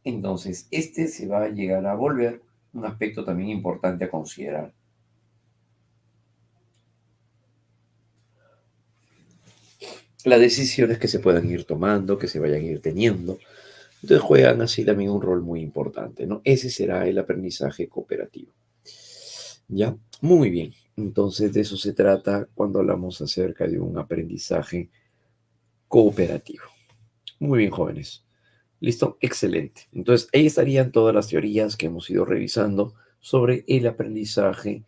Entonces, este se va a llegar a volver un aspecto también importante a considerar. Las decisiones que se puedan ir tomando, que se vayan a ir teniendo, entonces juegan así también un rol muy importante, ¿no? Ese será el aprendizaje cooperativo. ¿Ya? Muy bien. Entonces de eso se trata cuando hablamos acerca de un aprendizaje cooperativo. Muy bien, jóvenes. Listo, excelente. Entonces ahí estarían todas las teorías que hemos ido revisando sobre el aprendizaje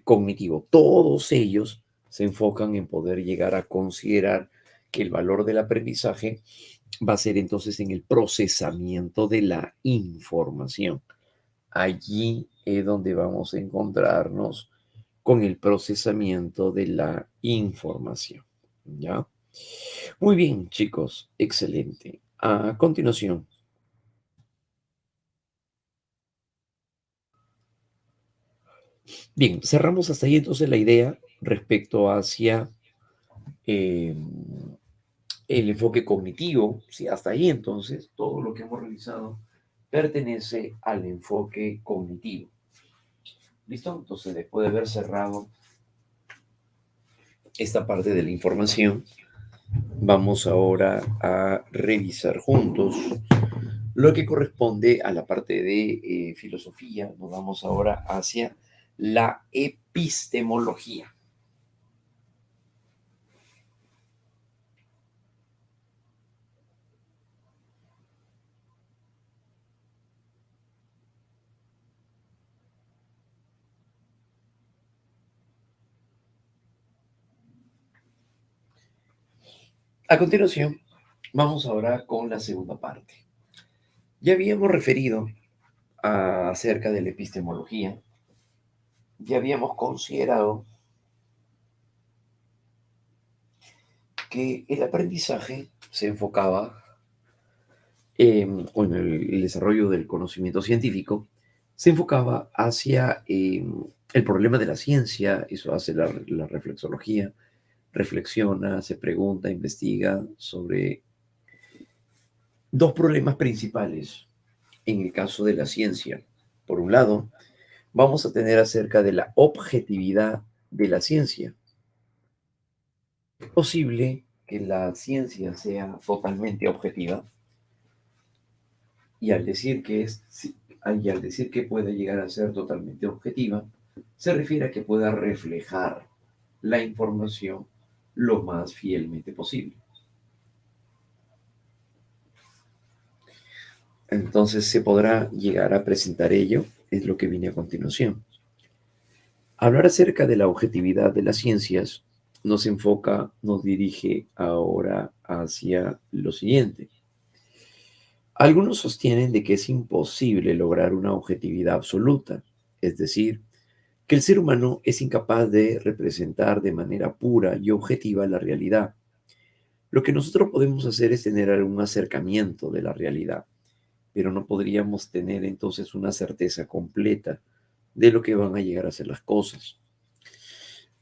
cognitivo. Todos ellos se enfocan en poder llegar a considerar que el valor del aprendizaje va a ser entonces en el procesamiento de la información. Allí es donde vamos a encontrarnos con el procesamiento de la información. ¿Ya? Muy bien, chicos, excelente. A continuación, bien, cerramos hasta ahí entonces la idea respecto hacia eh, el enfoque cognitivo. Sí, hasta ahí entonces todo lo que hemos realizado pertenece al enfoque cognitivo. ¿Listo? Entonces, después de haber cerrado esta parte de la información, vamos ahora a revisar juntos lo que corresponde a la parte de filosofía. Nos vamos ahora hacia la epistemología. A continuación, vamos ahora con la segunda parte. Ya habíamos referido acerca de la epistemología, ya habíamos considerado que el aprendizaje se enfocaba o en el desarrollo del conocimiento científico, se enfocaba hacia el problema de la ciencia, eso hace la reflexología, reflexiona, se pregunta, investiga sobre dos problemas principales en el caso de la ciencia. Por un lado, vamos a tener acerca de la objetividad de la ciencia. ¿Es posible que la ciencia sea totalmente objetiva? Y al decir que y al decir que puede llegar a ser totalmente objetiva, se refiere a que pueda reflejar la información lo más fielmente posible. Entonces se podrá llegar a presentar ello, es lo que viene a continuación. Hablar acerca de la objetividad de las ciencias nos dirige ahora hacia lo siguiente. Algunos sostienen de que es imposible lograr una objetividad absoluta, es decir, que el ser humano es incapaz de representar de manera pura y objetiva la realidad. Lo que nosotros podemos hacer es tener algún acercamiento de la realidad, pero no podríamos tener entonces una certeza completa de lo que van a llegar a ser las cosas.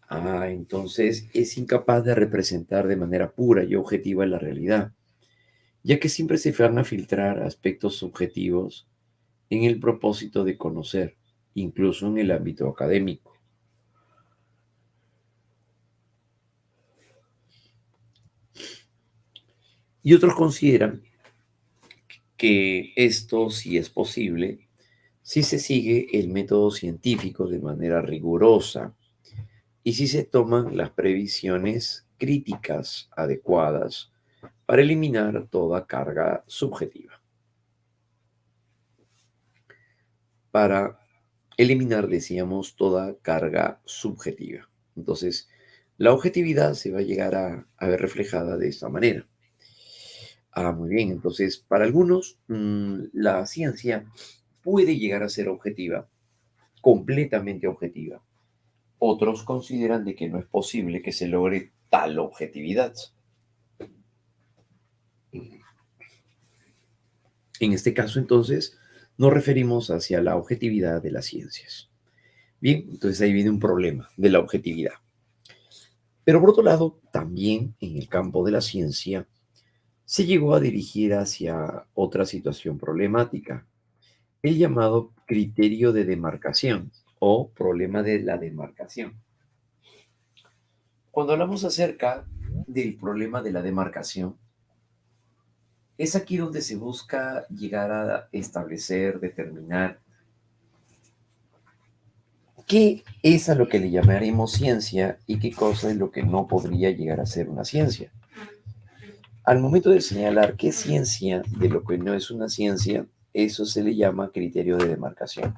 Entonces es incapaz de representar de manera pura y objetiva la realidad, ya que siempre se van a filtrar aspectos subjetivos en el propósito de conocer, incluso en el ámbito académico. Y otros consideran que esto sí es posible si se sigue el método científico de manera rigurosa y si se toman las previsiones críticas adecuadas para eliminar toda carga subjetiva. Para eliminar, decíamos, toda carga subjetiva. Entonces, la objetividad se va a llegar a ver reflejada de esta manera. Muy bien. Entonces, para algunos, la ciencia puede llegar a ser objetiva, completamente objetiva. Otros consideran de que no es posible que se logre tal objetividad. En este caso, entonces, nos referimos hacia la objetividad de las ciencias. Bien, entonces ahí viene un problema de la objetividad. Pero por otro lado, también en el campo de la ciencia se llegó a dirigir hacia otra situación problemática, el llamado criterio de demarcación o problema de la demarcación. Cuando hablamos acerca del problema de la demarcación, es aquí donde se busca llegar a establecer, determinar qué es a lo que le llamaremos ciencia y qué cosa es lo que no podría llegar a ser una ciencia. Al momento de señalar qué es ciencia de lo que no es una ciencia, eso se le llama criterio de demarcación.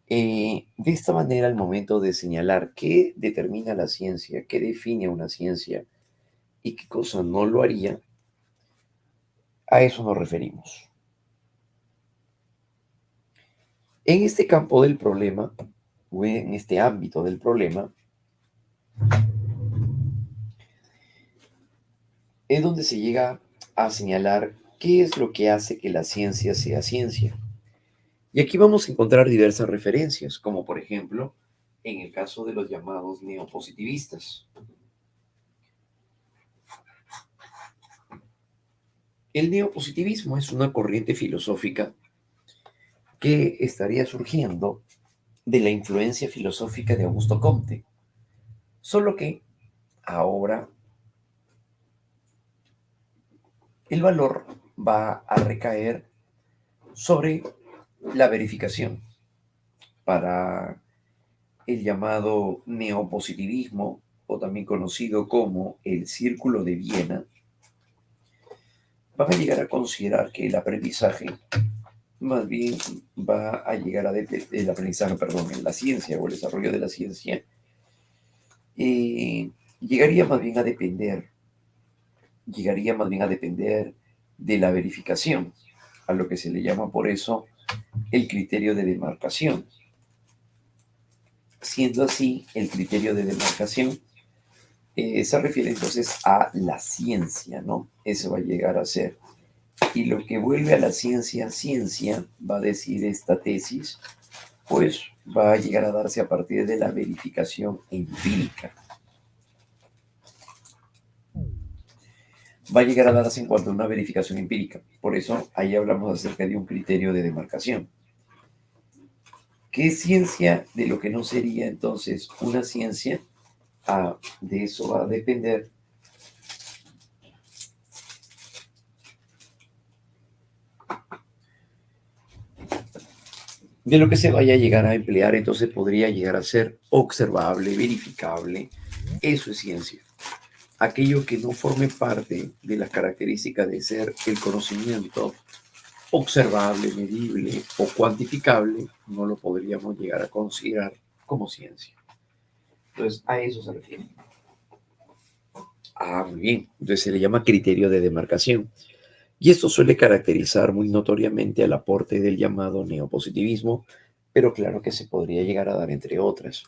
De esta manera, al momento de señalar qué determina la ciencia, qué define una ciencia y qué cosa no lo haría, a eso nos referimos. En este campo del problema, o en este ámbito del problema, es donde se llega a señalar qué es lo que hace que la ciencia sea ciencia. Y aquí vamos a encontrar diversas referencias, como por ejemplo en el caso de los llamados neopositivistas. El neopositivismo es una corriente filosófica que estaría surgiendo de la influencia filosófica de Augusto Comte, solo que ahora el valor va a recaer sobre la verificación. Para el llamado neopositivismo, o también conocido como el Círculo de Viena, van a llegar a considerar que el aprendizaje más bien va a llegar a el aprendizaje, perdón, en la ciencia o el desarrollo de la ciencia, llegaría más bien a depender, de la verificación, a lo que se le llama por eso el criterio de demarcación. Siendo así, el criterio de demarcación se refiere entonces a la ciencia, ¿no? Eso va a llegar a ser. Y lo que vuelve a la ciencia, ciencia, va a decir esta tesis, pues va a llegar a darse a partir de la verificación empírica. Va a llegar a darse en cuanto a una verificación empírica. Por eso ahí hablamos acerca de un criterio de demarcación. ¿Qué es ciencia de lo que no sería entonces una ciencia? De eso va a depender de lo que se vaya a llegar a emplear, entonces podría llegar a ser observable, verificable. Eso es ciencia. Aquello que no forme parte de las características de ser el conocimiento observable, medible o cuantificable, no lo podríamos llegar a considerar como ciencia. Entonces, a eso se refiere. Ah, muy bien. Entonces se le llama criterio de demarcación. Y esto suele caracterizar muy notoriamente al aporte del llamado neopositivismo, pero claro que se podría llegar a dar entre otras.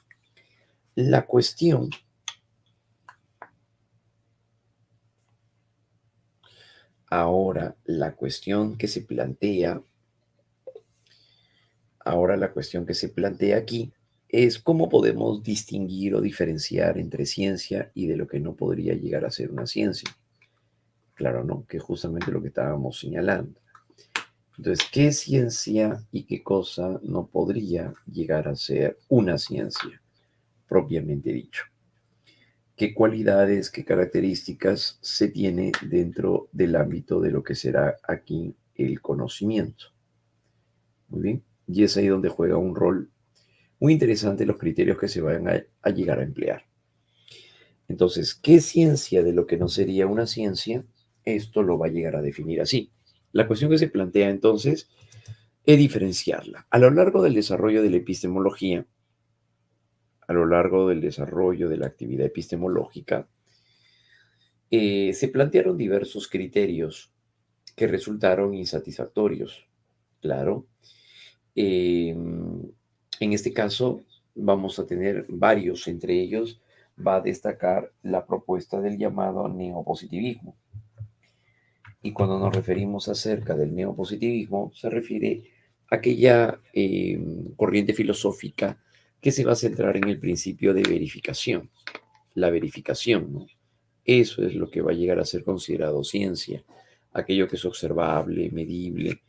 La cuestión, la cuestión que se plantea, ahora la cuestión que se plantea aquí es cómo podemos distinguir o diferenciar entre ciencia y de lo que no podría llegar a ser una ciencia. Claro, ¿no? Que es justamente lo que estábamos señalando. Entonces, ¿qué ciencia y qué cosa no podría llegar a ser una ciencia, propiamente dicho? ¿Qué cualidades, qué características se tiene dentro del ámbito de lo que será aquí el conocimiento? Muy bien. Y es ahí donde juega un rol muy interesante los criterios que se van a llegar a emplear. Entonces, ¿qué ciencia de lo que no sería una ciencia? Esto lo va a llegar a definir así. La cuestión que se plantea entonces es diferenciarla. A lo largo del desarrollo de la epistemología, a lo largo del desarrollo de la actividad epistemológica, se plantearon diversos criterios que resultaron insatisfactorios. Claro, en este caso vamos a tener varios, entre ellos va a destacar la propuesta del llamado neopositivismo. Y cuando nos referimos acerca del neopositivismo, se refiere a aquella corriente filosófica que se va a centrar en el principio de verificación, la verificación, ¿no? Eso es lo que va a llegar a ser considerado ciencia, aquello que es observable, medible,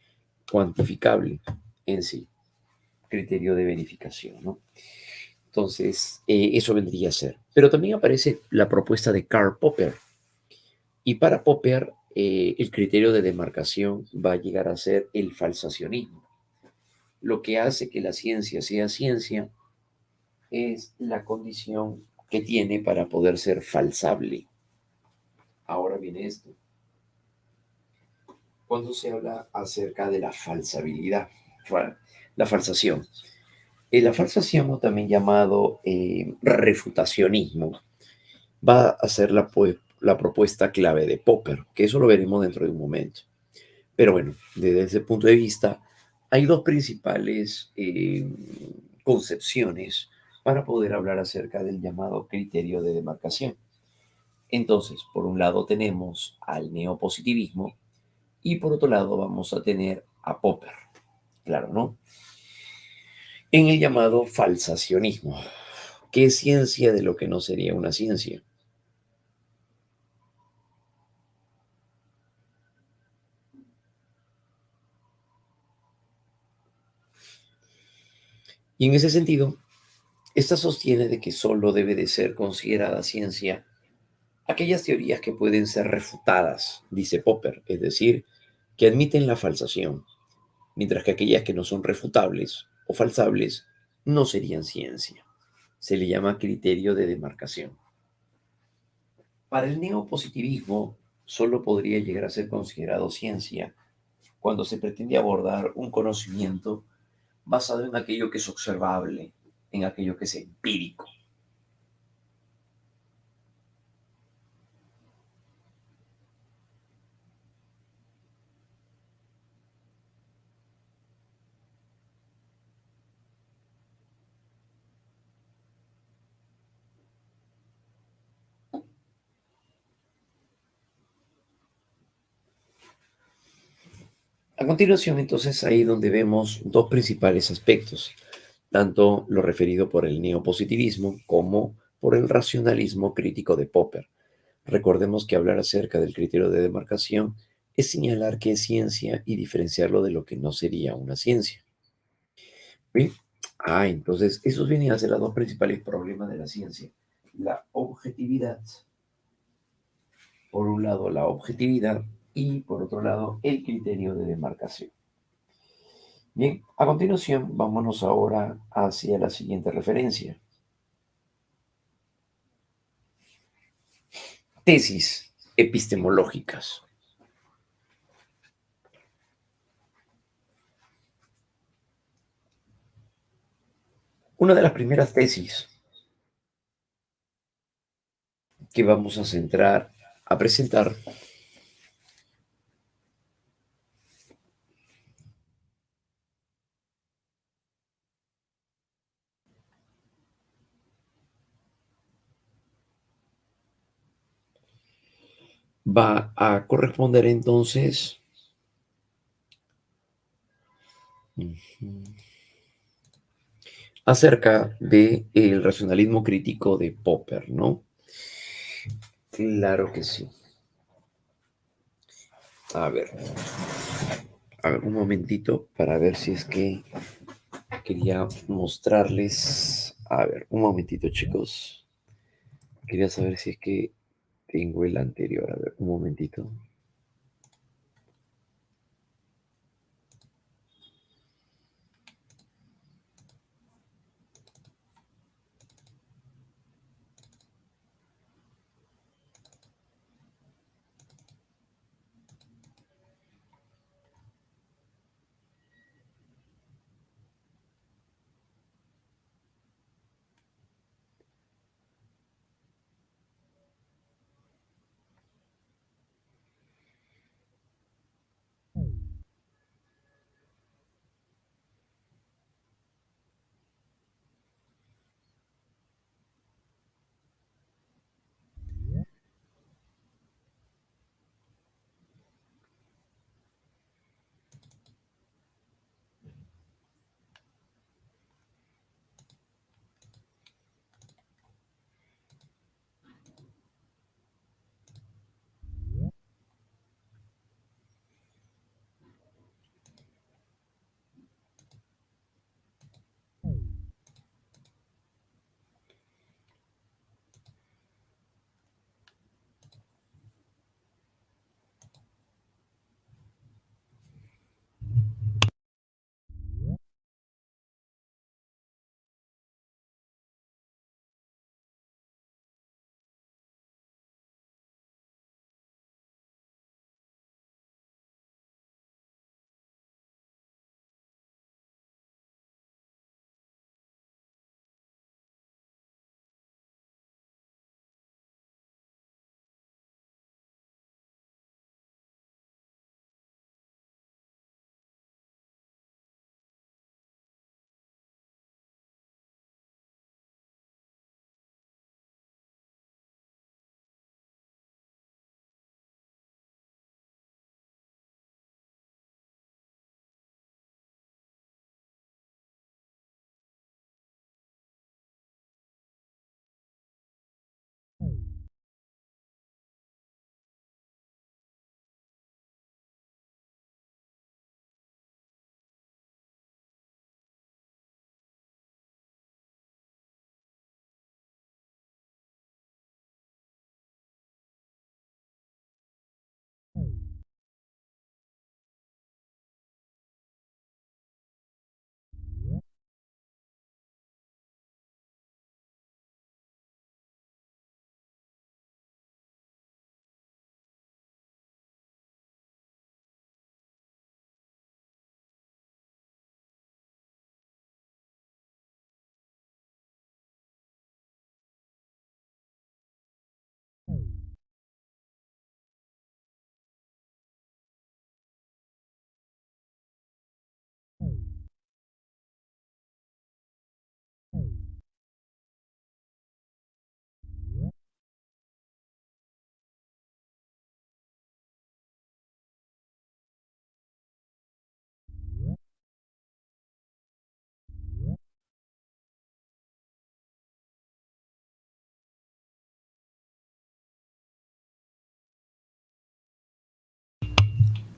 cuantificable en sí, criterio de verificación, ¿no? Entonces, eso vendría a ser. Pero también aparece la propuesta de Karl Popper. Y para Popper, el criterio de demarcación va a llegar a ser el falsacionismo. Lo que hace que la ciencia sea ciencia es la condición que tiene para poder ser falsable. Ahora viene esto. Cuando se habla acerca de la falsabilidad, la falsación. La falsación, o también llamado refutacionismo, va a ser la propuesta clave de Popper, que eso lo veremos dentro de un momento. Pero bueno, desde ese punto de vista, hay dos principales concepciones para poder hablar acerca del llamado criterio de demarcación. Entonces, por un lado tenemos al neopositivismo y por otro lado vamos a tener a Popper, claro, ¿no? En el llamado falsacionismo. ¿Qué es ciencia de lo que no sería una ciencia? Y en ese sentido, esta sostiene de que solo debe de ser considerada ciencia aquellas teorías que pueden ser refutadas, dice Popper, es decir, que admiten la falsación, mientras que aquellas que no son refutables o falsables no serían ciencia. Se le llama criterio de demarcación. Para el neopositivismo, solo podría llegar a ser considerado ciencia cuando se pretende abordar un conocimiento basado en aquello que es observable, en aquello que es empírico. A continuación, entonces, ahí donde vemos dos principales aspectos, tanto lo referido por el neopositivismo como por el racionalismo crítico de Popper. Recordemos que hablar acerca del criterio de demarcación es señalar qué es ciencia y diferenciarlo de lo que no sería una ciencia. ¿Sí? Entonces, esos vienen a ser los dos principales problemas de la ciencia. La objetividad, por un lado la objetividad y por otro lado el criterio de demarcación. Bien, a continuación, vámonos ahora hacia la siguiente referencia. Tesis epistemológicas. Una de las primeras tesis que vamos a centrar a presentar va a corresponder entonces ujú, acerca de el racionalismo crítico de Popper, ¿no? Claro que sí. A ver, a ver, un momentito para ver si es que quería mostrarles. A ver, un momentito, chicos. Quería saber si es que tengo el anterior. A ver, un momentito.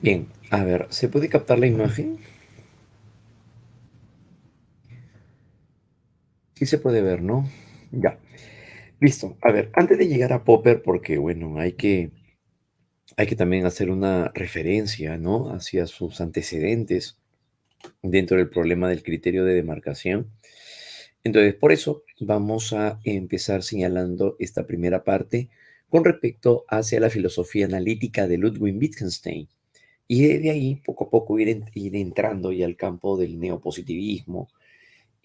Bien, a ver, ¿se puede captar la imagen? Sí se puede ver, ¿no? Ya, listo. A ver, antes de llegar a Popper, porque bueno, hay que también hacer una referencia, ¿no? Hacia sus antecedentes dentro del problema del criterio de demarcación. Entonces, por eso vamos a empezar señalando esta primera parte con respecto hacia la filosofía analítica de Ludwig Wittgenstein. Y de ahí, poco a poco, ir entrando ya al campo del neopositivismo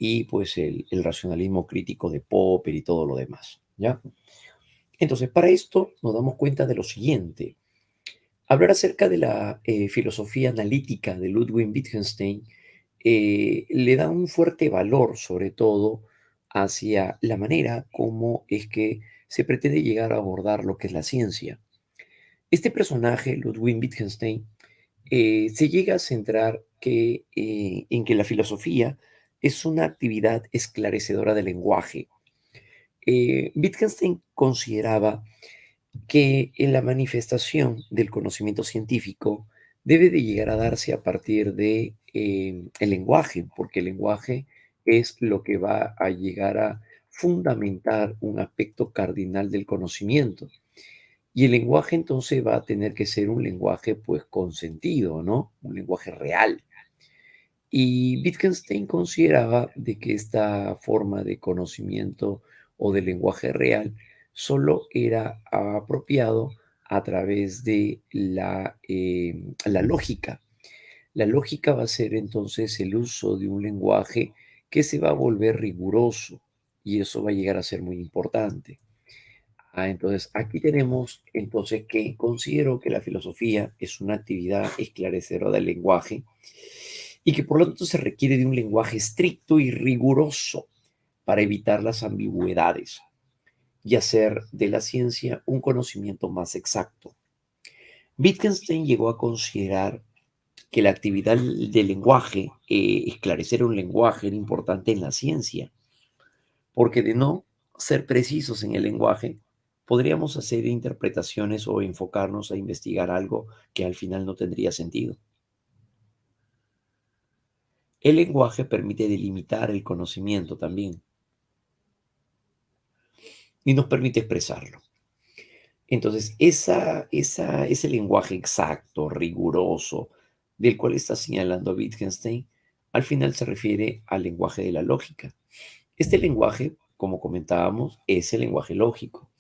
y pues el racionalismo crítico de Popper y todo lo demás, ¿ya? Entonces, para esto nos damos cuenta de lo siguiente. Hablar acerca de la filosofía analítica de Ludwig Wittgenstein le da un fuerte valor, sobre todo, hacia la manera como es que se pretende llegar a abordar lo que es la ciencia. Este personaje, Ludwig Wittgenstein, se llega a centrar en que la filosofía es una actividad esclarecedora del lenguaje. Wittgenstein consideraba que en la manifestación del conocimiento científico debe de llegar a darse a partir de el lenguaje, porque el lenguaje es lo que va a llegar a fundamentar un aspecto cardinal del conocimiento. Y el lenguaje entonces va a tener que ser un lenguaje pues con sentido, ¿no? Un lenguaje real. Y Wittgenstein consideraba de que esta forma de conocimiento o de lenguaje real solo era apropiado a través de la lógica. La lógica va a ser entonces el uso de un lenguaje que se va a volver riguroso y eso va a llegar a ser muy importante. Entonces, aquí tenemos entonces que considero que la filosofía es una actividad esclarecedora del lenguaje y que por lo tanto se requiere de un lenguaje estricto y riguroso para evitar las ambigüedades y hacer de la ciencia un conocimiento más exacto. Wittgenstein llegó a considerar que la actividad del lenguaje, esclarecer un lenguaje, era importante en la ciencia, porque de no ser precisos en el lenguaje, podríamos hacer interpretaciones o enfocarnos a investigar algo que al final no tendría sentido. El lenguaje permite delimitar el conocimiento también y nos permite expresarlo. Entonces, ese lenguaje exacto, riguroso, del cual está señalando Wittgenstein, al final se refiere al lenguaje de la lógica. Este lenguaje, como comentábamos, es el lenguaje lógico,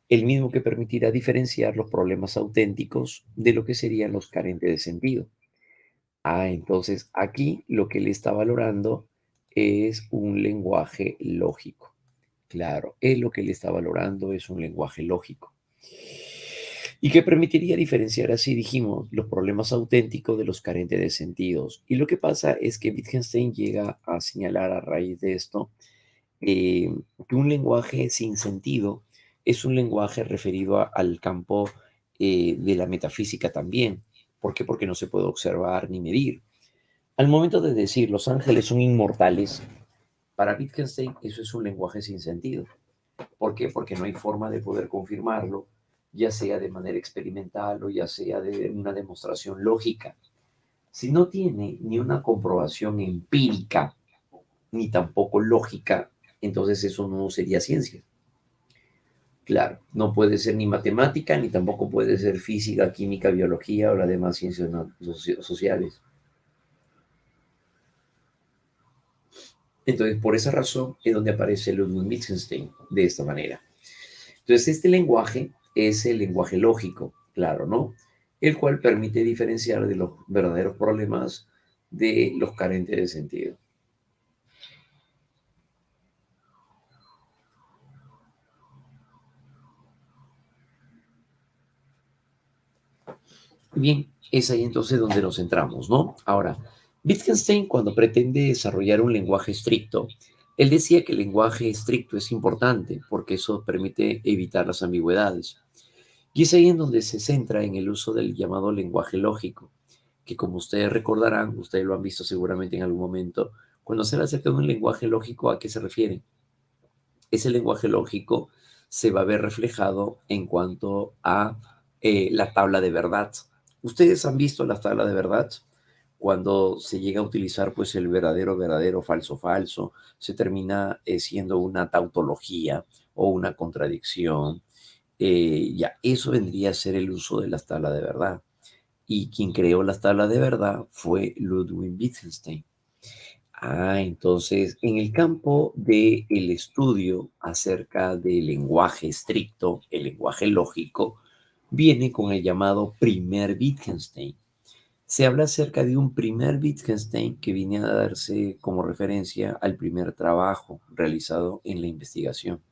el mismo que permitirá diferenciar los problemas auténticos de lo que serían los carentes de sentido. Entonces aquí lo que él está valorando es un lenguaje lógico. Claro, él lo que él está valorando es un lenguaje lógico. Y que permitiría diferenciar, así dijimos, los problemas auténticos de los carentes de sentidos. Y lo que pasa es que Wittgenstein llega a señalar a raíz de esto eh, que un lenguaje sin sentido es un lenguaje referido al campo de la metafísica también. ¿Por qué? Porque no se puede observar ni medir. Al momento de decir los ángeles son inmortales, para Wittgenstein eso es un lenguaje sin sentido. ¿Por qué? Porque no hay forma de poder confirmarlo, ya sea de manera experimental o ya sea de una demostración lógica. Si no tiene ni una comprobación empírica, ni tampoco lógica, entonces eso no sería ciencia. Claro, no puede ser ni matemática, ni tampoco puede ser física, química, biología o las demás ciencias sociales. Entonces, por esa razón es donde aparece Ludwig Wittgenstein de esta manera. Entonces, este lenguaje es el lenguaje lógico, claro, ¿no? El cual permite diferenciar de los verdaderos problemas de los carentes de sentido. Bien, es ahí entonces donde nos centramos, ¿no? Ahora, Wittgenstein, cuando pretende desarrollar un lenguaje estricto, él decía que el lenguaje estricto es importante porque eso permite evitar las ambigüedades. Y es ahí en donde se centra en el uso del llamado lenguaje lógico, que como ustedes recordarán, ustedes lo han visto seguramente en algún momento, cuando se habla acerca de un lenguaje lógico, ¿a qué se refiere? Ese lenguaje lógico se va a ver reflejado en cuanto a la tabla de verdad. Ustedes han visto las tablas de verdad cuando se llega a utilizar pues el verdadero, verdadero, falso, falso, se termina siendo una tautología o una contradicción. Ya, eso vendría a ser el uso de las tablas de verdad. Y quien creó las tablas de verdad fue Ludwig Wittgenstein. Entonces, en el campo del estudio acerca del lenguaje estricto, el lenguaje lógico, viene con el llamado primer Wittgenstein. Se habla acerca de un primer Wittgenstein que viene a darse como referencia al primer trabajo realizado en la investigación.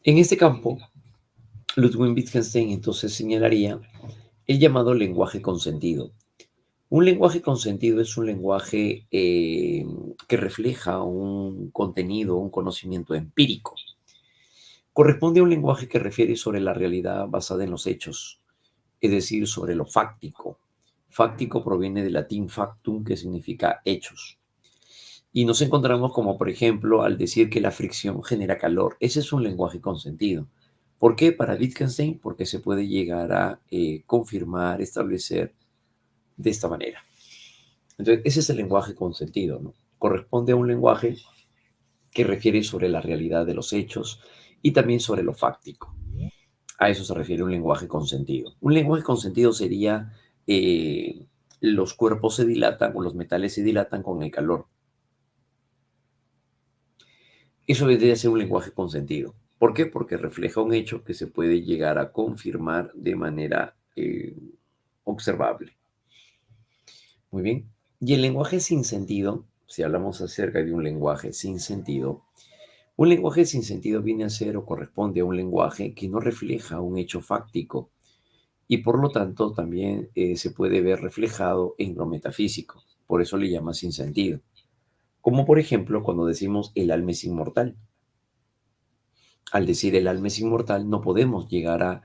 En este campo, Ludwig Wittgenstein entonces señalaría el llamado lenguaje consentido. Un lenguaje consentido es un lenguaje que refleja un contenido, un conocimiento empírico. Corresponde a un lenguaje que refiere sobre la realidad basada en los hechos, es decir, sobre lo fáctico. Fáctico proviene del latín factum, que significa hechos. Y nos encontramos como, por ejemplo, al decir que la fricción genera calor. Ese es un lenguaje consentido. ¿Por qué? Para Wittgenstein, porque se puede llegar a confirmar, establecer de esta manera. Entonces, ese es el lenguaje consentido, ¿no? Corresponde a un lenguaje que refiere sobre la realidad de los hechos y también sobre lo fáctico. A eso se refiere un lenguaje consentido. Un lenguaje consentido sería los cuerpos se dilatan o los metales se dilatan con el calor. Eso vendría a ser un lenguaje consentido. ¿Por qué? Porque refleja un hecho que se puede llegar a confirmar de manera observable. Muy bien. Y el lenguaje sin sentido, si hablamos acerca de un lenguaje sin sentido, un lenguaje sin sentido viene a ser o corresponde a un lenguaje que no refleja un hecho fáctico y por lo tanto también se puede ver reflejado en lo metafísico. Por eso le llama sin sentido. Como por ejemplo cuando decimos el alma es inmortal. Al decir el alma es inmortal no podemos llegar a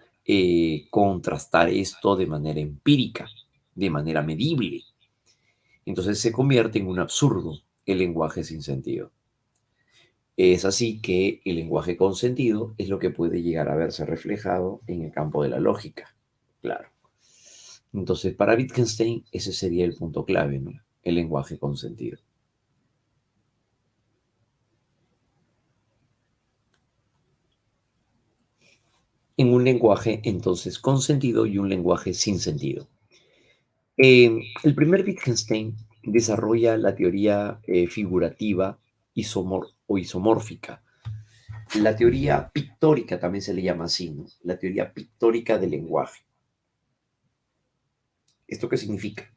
contrastar esto de manera empírica, de manera medible. Entonces se convierte en un absurdo el lenguaje sin sentido. Es así que el lenguaje con sentido es lo que puede llegar a verse reflejado en el campo de la lógica. Claro. Entonces, para Wittgenstein, ese sería el punto clave, ¿no? El lenguaje con sentido. En un lenguaje, entonces, con sentido y un lenguaje sin sentido. El primer Wittgenstein desarrolla la teoría figurativa o isomórfica. La teoría pictórica también se le llama así, ¿no? La teoría pictórica del lenguaje. ¿Esto qué significa?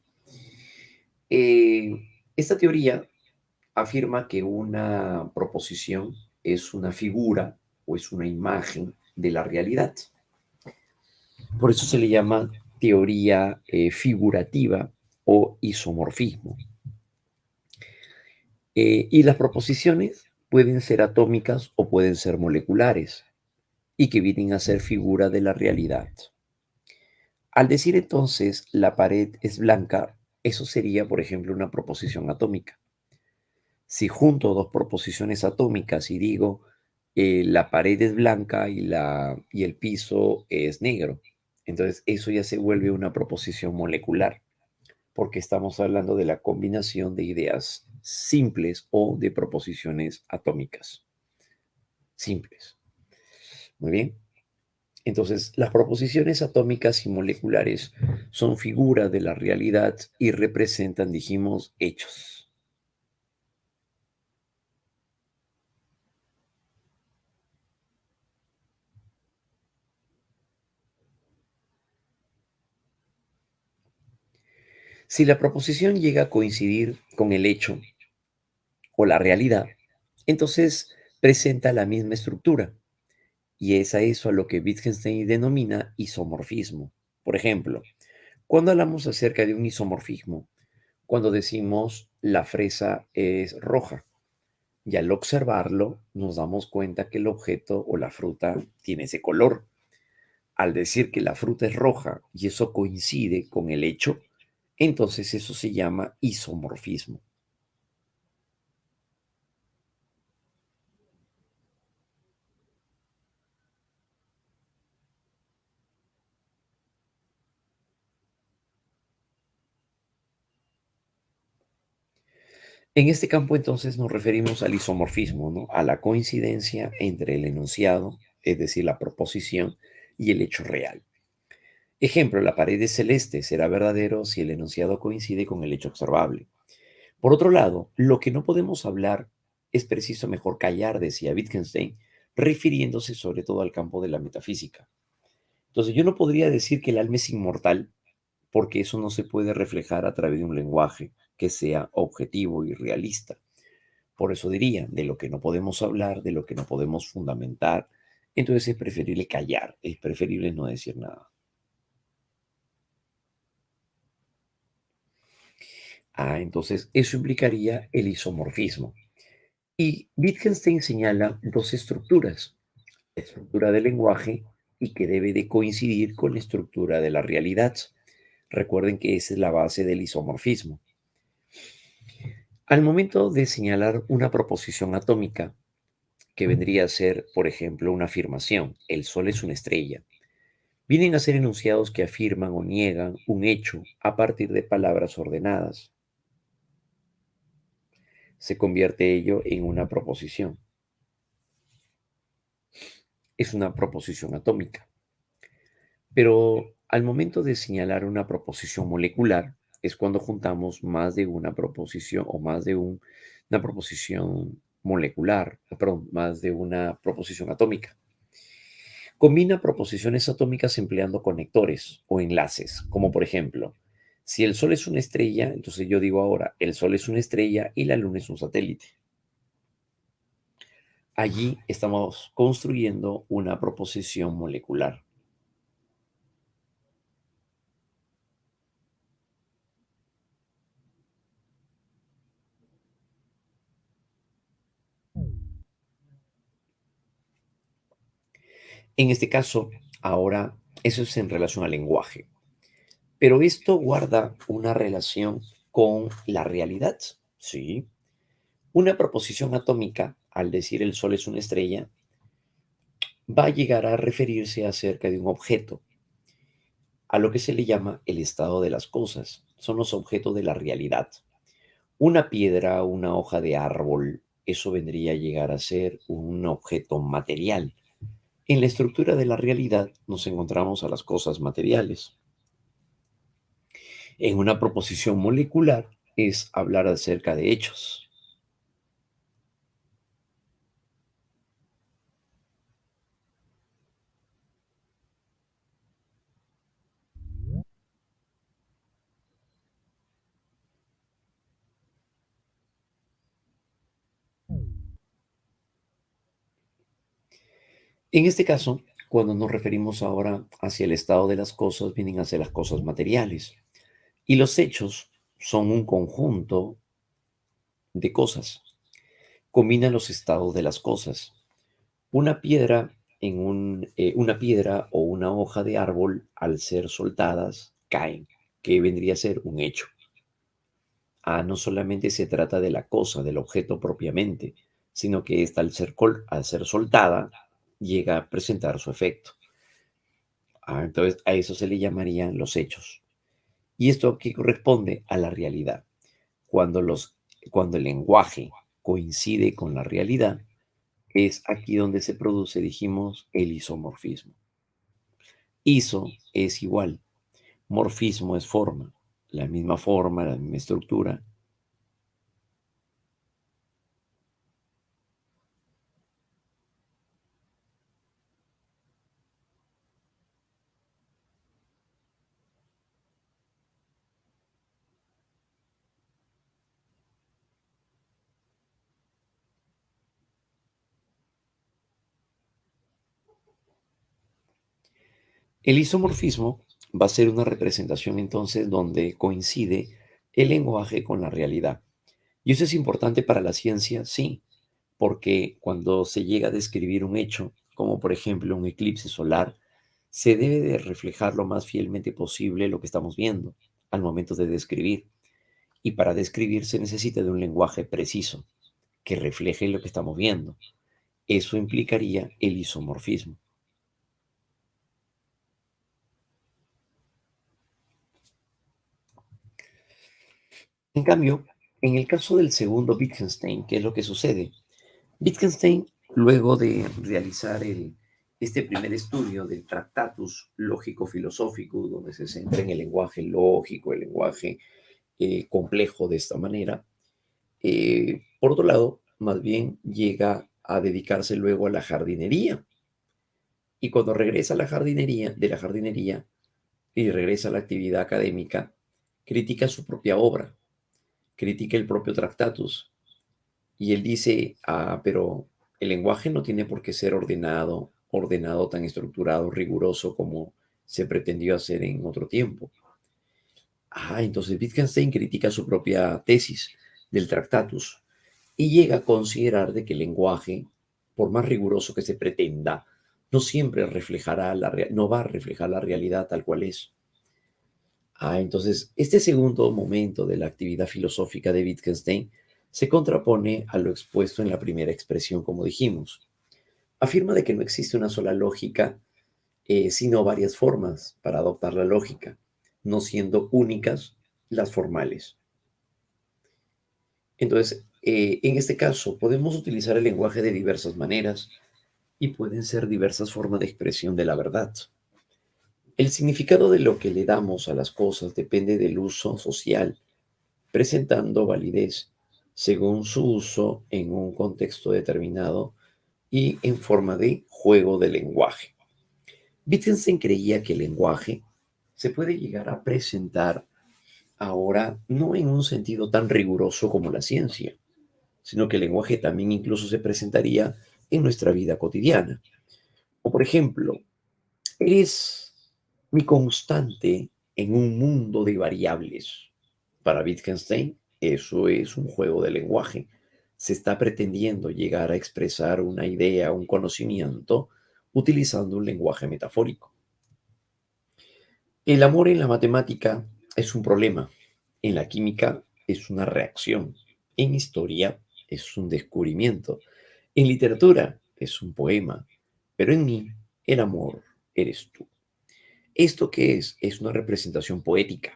Esta teoría afirma que una proposición es una figura o es una imagen de la realidad. Por eso se le llama teoría figurativa o isomorfismo. Y las proposiciones pueden ser atómicas o pueden ser moleculares y que vienen a ser figura de la realidad. Al decir entonces la pared es blanca, eso sería, por ejemplo, una proposición atómica. Si junto dos proposiciones atómicas y digo la pared es blanca y el piso es negro, entonces eso ya se vuelve una proposición molecular, porque estamos hablando de la combinación de ideas simples o de proposiciones atómicas simples. Muy bien. Entonces, las proposiciones atómicas y moleculares son figuras de la realidad y representan, dijimos, hechos. Si la proposición llega a coincidir con el hecho o la realidad, entonces presenta la misma estructura y es a eso a lo que Wittgenstein denomina isomorfismo. Por ejemplo, cuando hablamos acerca de un isomorfismo, cuando decimos la fresa es roja y al observarlo nos damos cuenta que el objeto o la fruta tiene ese color. Al decir que la fruta es roja y eso coincide con el hecho, entonces eso se llama isomorfismo. En este campo entonces nos referimos al isomorfismo, ¿no? A la coincidencia entre el enunciado, es decir, la proposición, y el hecho real. Ejemplo, la pared es celeste será verdadero si el enunciado coincide con el hecho observable. Por otro lado, lo que no podemos hablar es preciso mejor callar, decía Wittgenstein, refiriéndose sobre todo al campo de la metafísica. Entonces, yo no podría decir que el alma es inmortal porque eso no se puede reflejar a través de un lenguaje que sea objetivo y realista. Por eso diría, de lo que no podemos hablar, de lo que no podemos fundamentar, entonces es preferible callar, es preferible no decir nada. Entonces eso implicaría el isomorfismo. Y Wittgenstein señala dos estructuras, la estructura del lenguaje y que debe de coincidir con la estructura de la realidad. Recuerden que esa es la base del isomorfismo. Al momento de señalar una proposición atómica, que vendría a ser, por ejemplo, una afirmación, el Sol es una estrella, vienen a ser enunciados que afirman o niegan un hecho a partir de palabras ordenadas. Se convierte ello en una proposición. Es una proposición atómica. Pero al momento de señalar una proposición molecular, es cuando juntamos más de una proposición o más de una proposición molecular, perdón, más de una proposición atómica. Combina proposiciones atómicas empleando conectores o enlaces, como por ejemplo, si el Sol es una estrella, entonces yo digo ahora, el Sol es una estrella y la Luna es un satélite. Allí estamos construyendo una proposición molecular. En este caso, ahora, eso es en relación al lenguaje, pero esto guarda una relación con la realidad, ¿sí? Una proposición atómica, al decir el Sol es una estrella, va a llegar a referirse acerca de un objeto, a lo que se le llama el estado de las cosas. Son los objetos de la realidad. Una piedra, una hoja de árbol, eso vendría a llegar a ser un objeto material. En la estructura de la realidad nos encontramos a las cosas materiales. En una proposición molecular es hablar acerca de hechos. En este caso, cuando nos referimos ahora hacia el estado de las cosas, vienen a ser las cosas materiales. Y los hechos son un conjunto de cosas. Combinan los estados de las cosas. Una piedra una piedra o una hoja de árbol, al ser soltadas, caen, que vendría a ser un hecho. No solamente se trata de la cosa, del objeto propiamente, sino que esta al ser soltada, llega a presentar su efecto. Entonces, a eso se le llamarían los hechos. Y esto aquí corresponde a la realidad. Cuando, cuando el lenguaje coincide con la realidad, es aquí donde se produce, dijimos, el isomorfismo. Iso es igual, morfismo es forma, la misma estructura. El isomorfismo va a ser una representación entonces donde coincide el lenguaje con la realidad. Y eso es importante para la ciencia, sí, porque cuando se llega a describir un hecho, como por ejemplo un eclipse solar, se debe de reflejar lo más fielmente posible lo que estamos viendo al momento de describir. Y para describir se necesita de un lenguaje preciso que refleje lo que estamos viendo. Eso implicaría el isomorfismo. En cambio, en el caso del segundo Wittgenstein, ¿qué es lo que sucede? Wittgenstein, luego de realizar este primer estudio del Tractatus Lógico-Filosófico, donde se centra en el lenguaje lógico, el lenguaje complejo de esta manera, por otro lado, más bien llega a dedicarse luego a la jardinería. Y cuando regresa a la jardinería, de la jardinería y regresa a la actividad académica, critica su propia obra, critica el propio Tractatus. Y él dice, pero el lenguaje no tiene por qué ser ordenado, tan estructurado, riguroso como se pretendió hacer en otro tiempo. Entonces Wittgenstein critica su propia tesis del Tractatus y llega a considerar de que el lenguaje, por más riguroso que se pretenda, no siempre reflejará no va a reflejar la realidad tal cual es. Entonces, este segundo momento de la actividad filosófica de Wittgenstein se contrapone a lo expuesto en la primera expresión, como dijimos. Afirma de que no existe una sola lógica, sino varias formas para adoptar la lógica, no siendo únicas las formales. Entonces, en este caso, podemos utilizar el lenguaje de diversas maneras y pueden ser diversas formas de expresión de la verdad. El significado de lo que le damos a las cosas depende del uso social, presentando validez según su uso en un contexto determinado y en forma de juego de lenguaje. Wittgenstein creía que el lenguaje se puede llegar a presentar ahora no en un sentido tan riguroso como la ciencia, sino que el lenguaje también incluso se presentaría en nuestra vida cotidiana. O por ejemplo, eres mi constante en un mundo de variables. Para Wittgenstein, eso es un juego de lenguaje. Se está pretendiendo llegar a expresar una idea, un conocimiento, utilizando un lenguaje metafórico. El amor en la matemática es un problema. En la química es una reacción. En historia es un descubrimiento. En literatura es un poema. Pero en mí, el amor eres tú. ¿Esto qué es? Es una representación poética.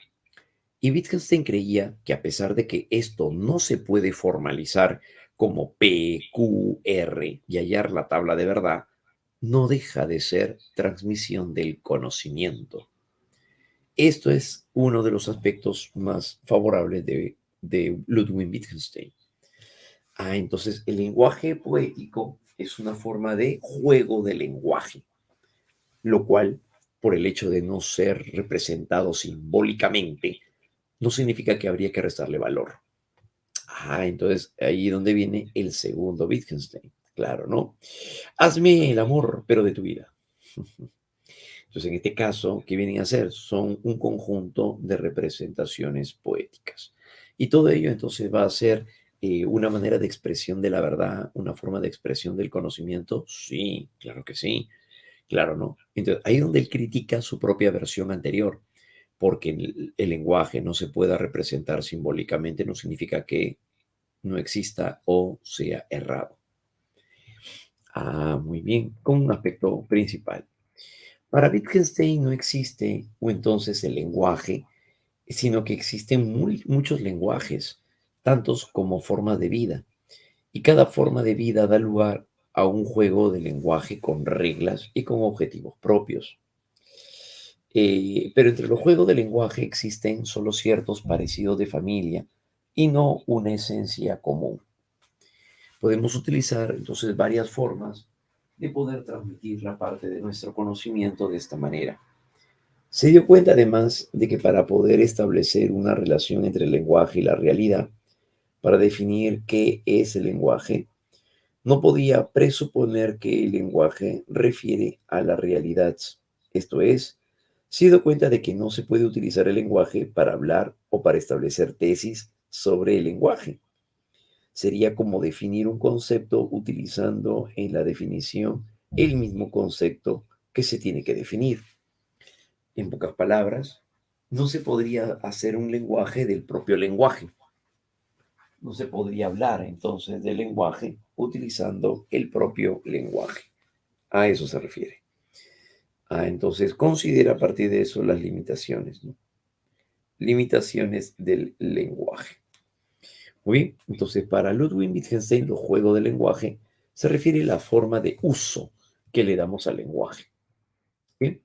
Y Wittgenstein creía que a pesar de que esto no se puede formalizar como P, Q, R y hallar la tabla de verdad, no deja de ser transmisión del conocimiento. Esto es uno de los aspectos más favorables de Ludwig Wittgenstein. Entonces el lenguaje poético es una forma de juego de lenguaje, lo cual, por el hecho de no ser representado simbólicamente, no significa que habría que restarle valor. Entonces ahí es donde viene el segundo Wittgenstein. Claro, ¿no? Hazme el amor, pero de tu vida. Entonces, en este caso, ¿qué vienen a ser? Son un conjunto de representaciones poéticas. Y todo ello entonces va a ser una manera de expresión de la verdad, una forma de expresión del conocimiento. Sí, claro que sí. Claro, ¿no? Entonces, ahí es donde él critica su propia versión anterior, porque el lenguaje no se pueda representar simbólicamente no significa que no exista o sea errado. Muy bien, con un aspecto principal. Para Wittgenstein no existe o entonces el lenguaje, sino que existen muchos lenguajes, tantos como formas de vida, y cada forma de vida da lugar a un juego de lenguaje con reglas y con objetivos propios. Pero entre los juegos de lenguaje existen solo ciertos parecidos de familia y no una esencia común. Podemos utilizar entonces varias formas de poder transmitir la parte de nuestro conocimiento de esta manera. Se dio cuenta además de que para poder establecer una relación entre el lenguaje y la realidad, para definir qué es el lenguaje, no podía presuponer que el lenguaje refiere a la realidad. Esto es, se dio cuenta de que no se puede utilizar el lenguaje para hablar o para establecer tesis sobre el lenguaje. Sería como definir un concepto utilizando en la definición el mismo concepto que se tiene que definir. En pocas palabras, no se podría hacer un lenguaje del propio lenguaje. No se podría hablar entonces del lenguaje utilizando el propio lenguaje. A eso se refiere. Entonces, considera a partir de eso las limitaciones, ¿no? Limitaciones del lenguaje. Muy bien, entonces para Ludwig Wittgenstein, los juegos del lenguaje se refiere a la forma de uso que le damos al lenguaje. ¿Bien?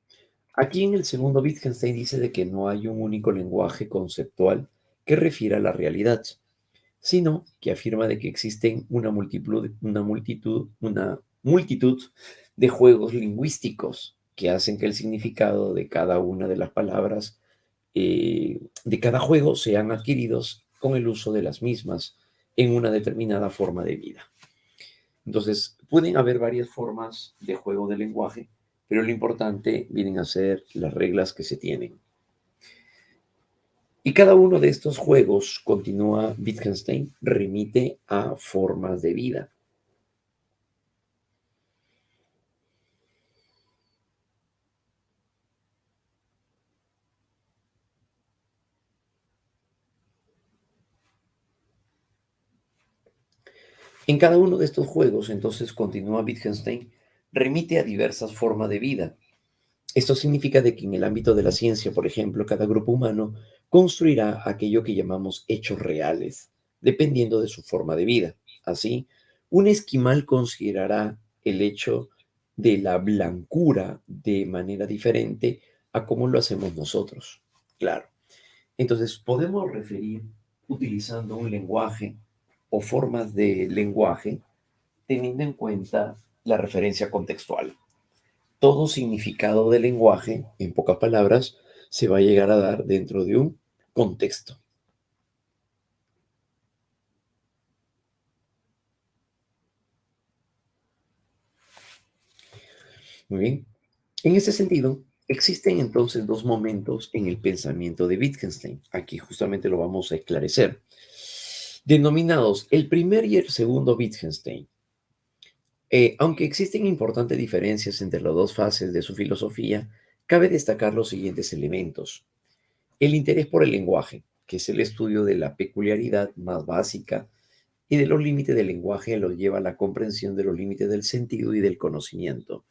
Aquí en el segundo Wittgenstein dice de que no hay un único lenguaje conceptual que refiera a la realidad, sino que afirma de que existen una multitud de juegos lingüísticos que hacen que el significado de cada una de las palabras de cada juego sean adquiridos con el uso de las mismas en una determinada forma de vida. Entonces, pueden haber varias formas de juego de lenguaje, pero lo importante vienen a ser las reglas que se tienen. Y cada uno de estos juegos, continúa Wittgenstein, remite a formas de vida. En cada uno de estos juegos, entonces, continúa Wittgenstein, remite a diversas formas de vida. Esto significa de que en el ámbito de la ciencia, por ejemplo, cada grupo humano construirá aquello que llamamos hechos reales, dependiendo de su forma de vida. Así, un esquimal considerará el hecho de la blancura de manera diferente a cómo lo hacemos nosotros. Claro. Entonces, podemos referir utilizando un lenguaje o formas de lenguaje teniendo en cuenta la referencia contextual. Todo significado del lenguaje, en pocas palabras, se va a llegar a dar dentro de un contexto. Muy bien. En ese sentido, existen entonces dos momentos en el pensamiento de Wittgenstein. Aquí justamente lo vamos a esclarecer. Denominados el primer y el segundo Wittgenstein. Aunque existen importantes diferencias entre las dos fases de su filosofía, cabe destacar los siguientes elementos. El interés por el lenguaje, que es el estudio de la peculiaridad más básica y de los límites del lenguaje, lo lleva a la comprensión de los límites del sentido y del conocimiento.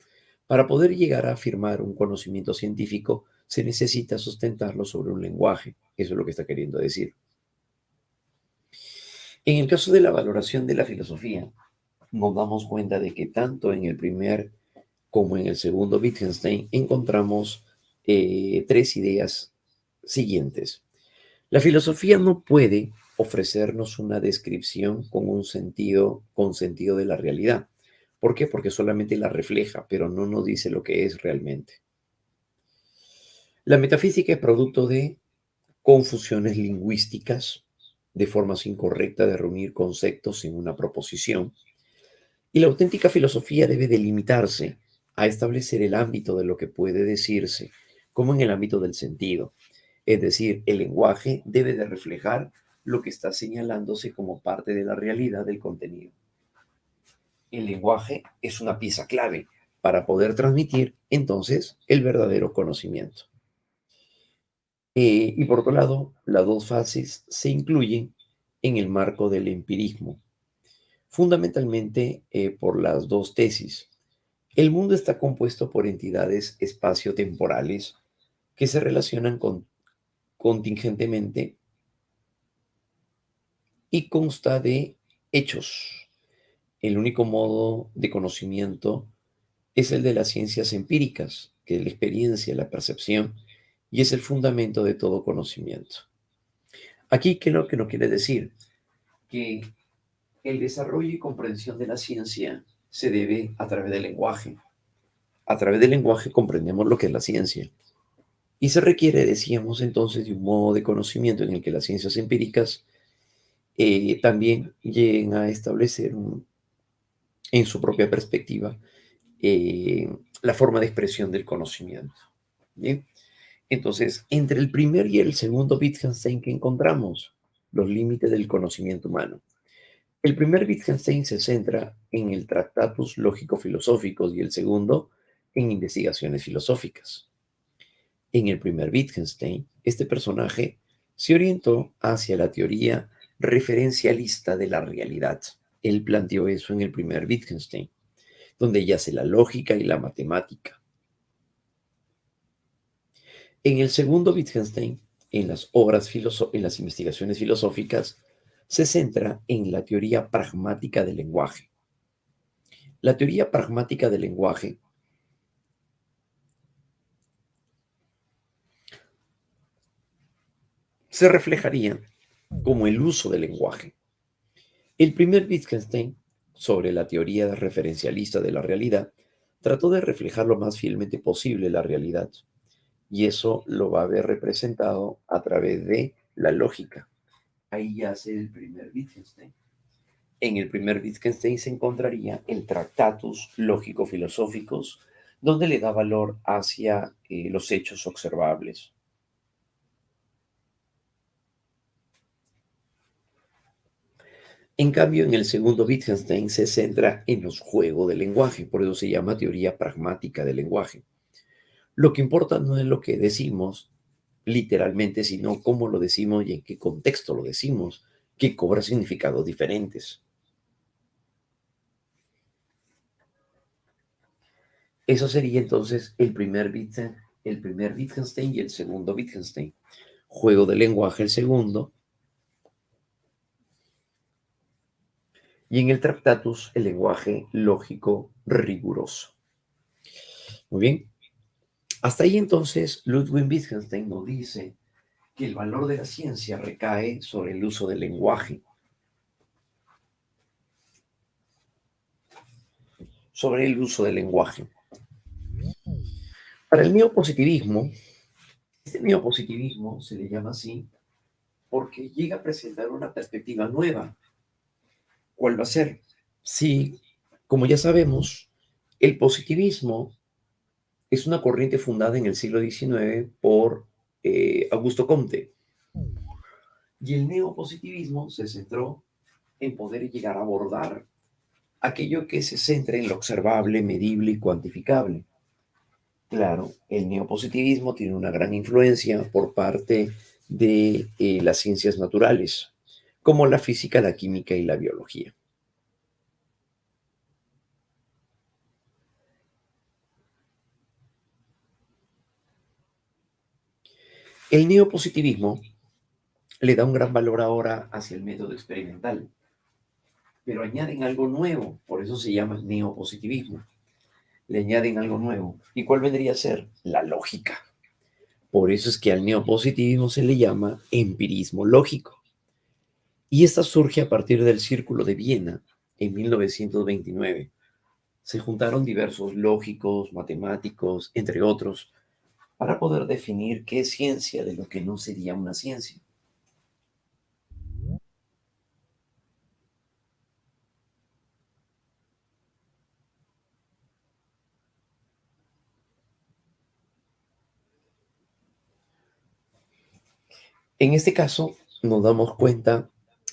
Para poder llegar a afirmar un conocimiento científico, se necesita sustentarlo sobre un lenguaje. Eso es lo que está queriendo decir. En el caso de la valoración de la filosofía, nos damos cuenta de que tanto en el primer como en el segundo Wittgenstein encontramos tres ideas siguientes. La filosofía no puede ofrecernos una descripción con sentido de la realidad. ¿Por qué? Porque solamente la refleja, pero no nos dice lo que es realmente. La metafísica es producto de confusiones lingüísticas, de formas incorrectas de reunir conceptos en una proposición, y la auténtica filosofía debe delimitarse a establecer el ámbito de lo que puede decirse, como en el ámbito del sentido. Es decir, el lenguaje debe de reflejar lo que está señalándose como parte de la realidad del contenido. El lenguaje es una pieza clave para poder transmitir entonces el verdadero conocimiento. Y por otro lado, las dos fases se incluyen en el marco del empirismo, fundamentalmente por las dos tesis. El mundo está compuesto por entidades espaciotemporales que se relacionan contingentemente y consta de hechos. El único modo de conocimiento es el de las ciencias empíricas, que es la experiencia, la percepción, y es el fundamento de todo conocimiento. Aquí, ¿qué es lo que nos quiere decir? Que el desarrollo y comprensión de la ciencia se debe a través del lenguaje. A través del lenguaje comprendemos lo que es la ciencia. Y se requiere, decíamos entonces, de un modo de conocimiento en el que las ciencias empíricas también lleguen a establecer en su propia perspectiva eh, la forma de expresión del conocimiento. ¿Bien? Entonces, entre el primer y el segundo Wittgenstein que encontramos, los límites del conocimiento humano. El primer Wittgenstein se centra en el Tractatus Lógico-Filosóficos y el segundo en investigaciones filosóficas. En el primer Wittgenstein, este personaje se orientó hacia la teoría referencialista de la realidad. Él planteó eso en el primer Wittgenstein, donde yace la lógica y la matemática. En el segundo Wittgenstein, en las investigaciones filosóficas, se centra en la teoría pragmática del lenguaje. La teoría pragmática del lenguaje se reflejaría como el uso del lenguaje. El primer Wittgenstein, sobre la teoría referencialista de la realidad, trató de reflejar lo más fielmente posible la realidad, y eso lo va a ver representado a través de la lógica. Ahí yace el primer Wittgenstein. En el primer Wittgenstein se encontraría el Tractatus Lógico-Filosóficos, donde le da valor hacia los hechos observables. En cambio, en el segundo Wittgenstein se centra en los juegos del lenguaje, por eso se llama teoría pragmática del lenguaje. Lo que importa no es lo que decimos literalmente, sino cómo lo decimos y en qué contexto lo decimos, que cobra significados diferentes. Eso sería entonces el primer Wittgenstein y el segundo Wittgenstein. Juego del lenguaje el segundo, y en el Tractatus el lenguaje lógico riguroso. Muy bien. Hasta ahí entonces Ludwig Wittgenstein nos dice que el valor de la ciencia recae sobre el uso del lenguaje, sobre el uso del lenguaje. Para el neopositivismo, este neopositivismo se le llama así porque llega a presentar una perspectiva nueva. ¿Cuál va a ser? Sí, como ya sabemos, el positivismo es una corriente fundada en el siglo XIX por Augusto Comte, y el neopositivismo se centró en poder llegar a abordar aquello que se centra en lo observable, medible y cuantificable. Claro, el neopositivismo tiene una gran influencia por parte de las ciencias naturales, como la física, la química y la biología. El neopositivismo le da un gran valor ahora hacia el método experimental, pero añaden algo nuevo, por eso se llama neopositivismo. Le añaden algo nuevo. ¿Y cuál vendría a ser? La lógica. Por eso es que al neopositivismo se le llama empirismo lógico. Y esta surge a partir del Círculo de Viena en 1929. Se juntaron diversos lógicos, matemáticos, entre otros, para poder definir qué es ciencia de lo que no sería una ciencia. En este caso, nos damos cuenta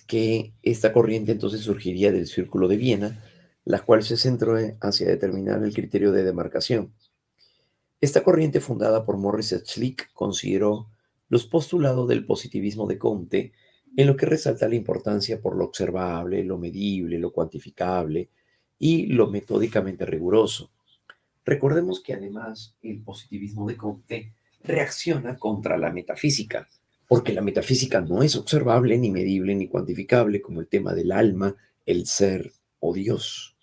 que esta corriente entonces surgiría del Círculo de Viena, la cual se centró hacia determinar el criterio de demarcación. Esta corriente, fundada por Morris Schlick, consideró los postulados del positivismo de Comte, en lo que resalta la importancia por lo observable, lo medible, lo cuantificable y lo metódicamente riguroso. Recordemos que además el positivismo de Comte reacciona contra la metafísica, porque la metafísica no es observable, ni medible, ni cuantificable, como el tema del alma, el ser o Dios.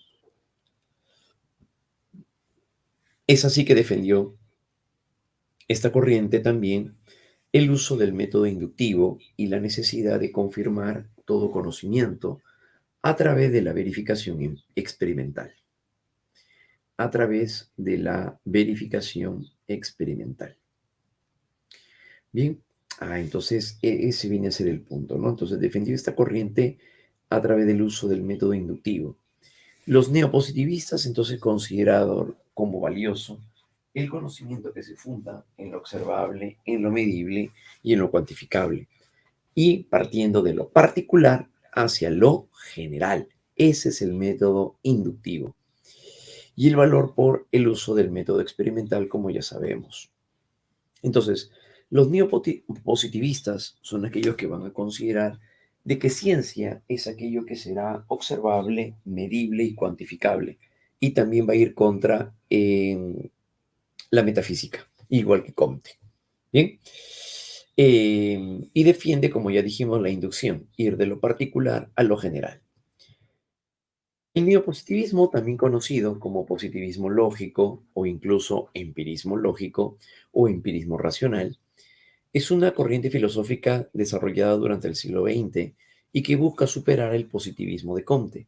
Es así que defendió esta corriente también el uso del método inductivo y la necesidad de confirmar todo conocimiento a través de la verificación experimental. A través de la verificación experimental. Bien, entonces ese viene a ser el punto, ¿no? Entonces defendió esta corriente a través del uso del método inductivo. Los neopositivistas entonces consideraron como valioso el conocimiento que se funda en lo observable, en lo medible y en lo cuantificable, y partiendo de lo particular hacia lo general. Ese es el método inductivo. Y el valor por el uso del método experimental, como ya sabemos. Entonces, los neopositivistas son aquellos que van a considerar de que ciencia es aquello que será observable, medible y cuantificable. Y también va a ir contra la metafísica, igual que Comte. Bien. Y defiende, como ya dijimos, la inducción, ir de lo particular a lo general. El neopositivismo, también conocido como positivismo lógico o incluso empirismo lógico o empirismo racional, Es una corriente filosófica desarrollada durante el siglo XX y que busca superar el positivismo de Comte.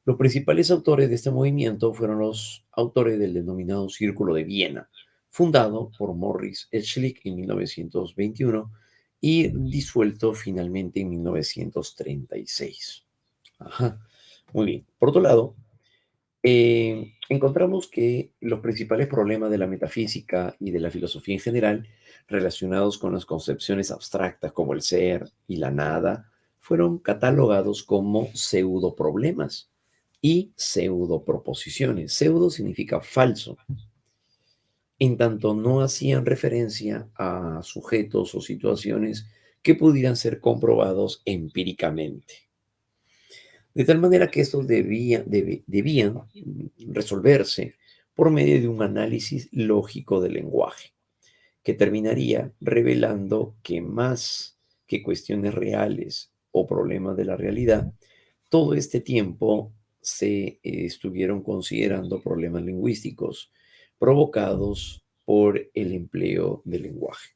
Los principales autores de este movimiento fueron los autores del denominado Círculo de Viena, fundado por Morris Schlick en 1921 y disuelto finalmente en 1936. Ajá, muy bien. Por otro lado, encontramos que los principales problemas de la metafísica y de la filosofía en general, relacionados con las concepciones abstractas como el ser y la nada, fueron catalogados como pseudoproblemas y pseudoproposiciones. Pseudo significa falso, en tanto no hacían referencia a sujetos o situaciones que pudieran ser comprobados empíricamente. De tal manera que estos debían resolverse por medio de un análisis lógico del lenguaje, que terminaría revelando que más que cuestiones reales o problemas de la realidad, todo este tiempo se estuvieron considerando problemas lingüísticos provocados por el empleo del lenguaje.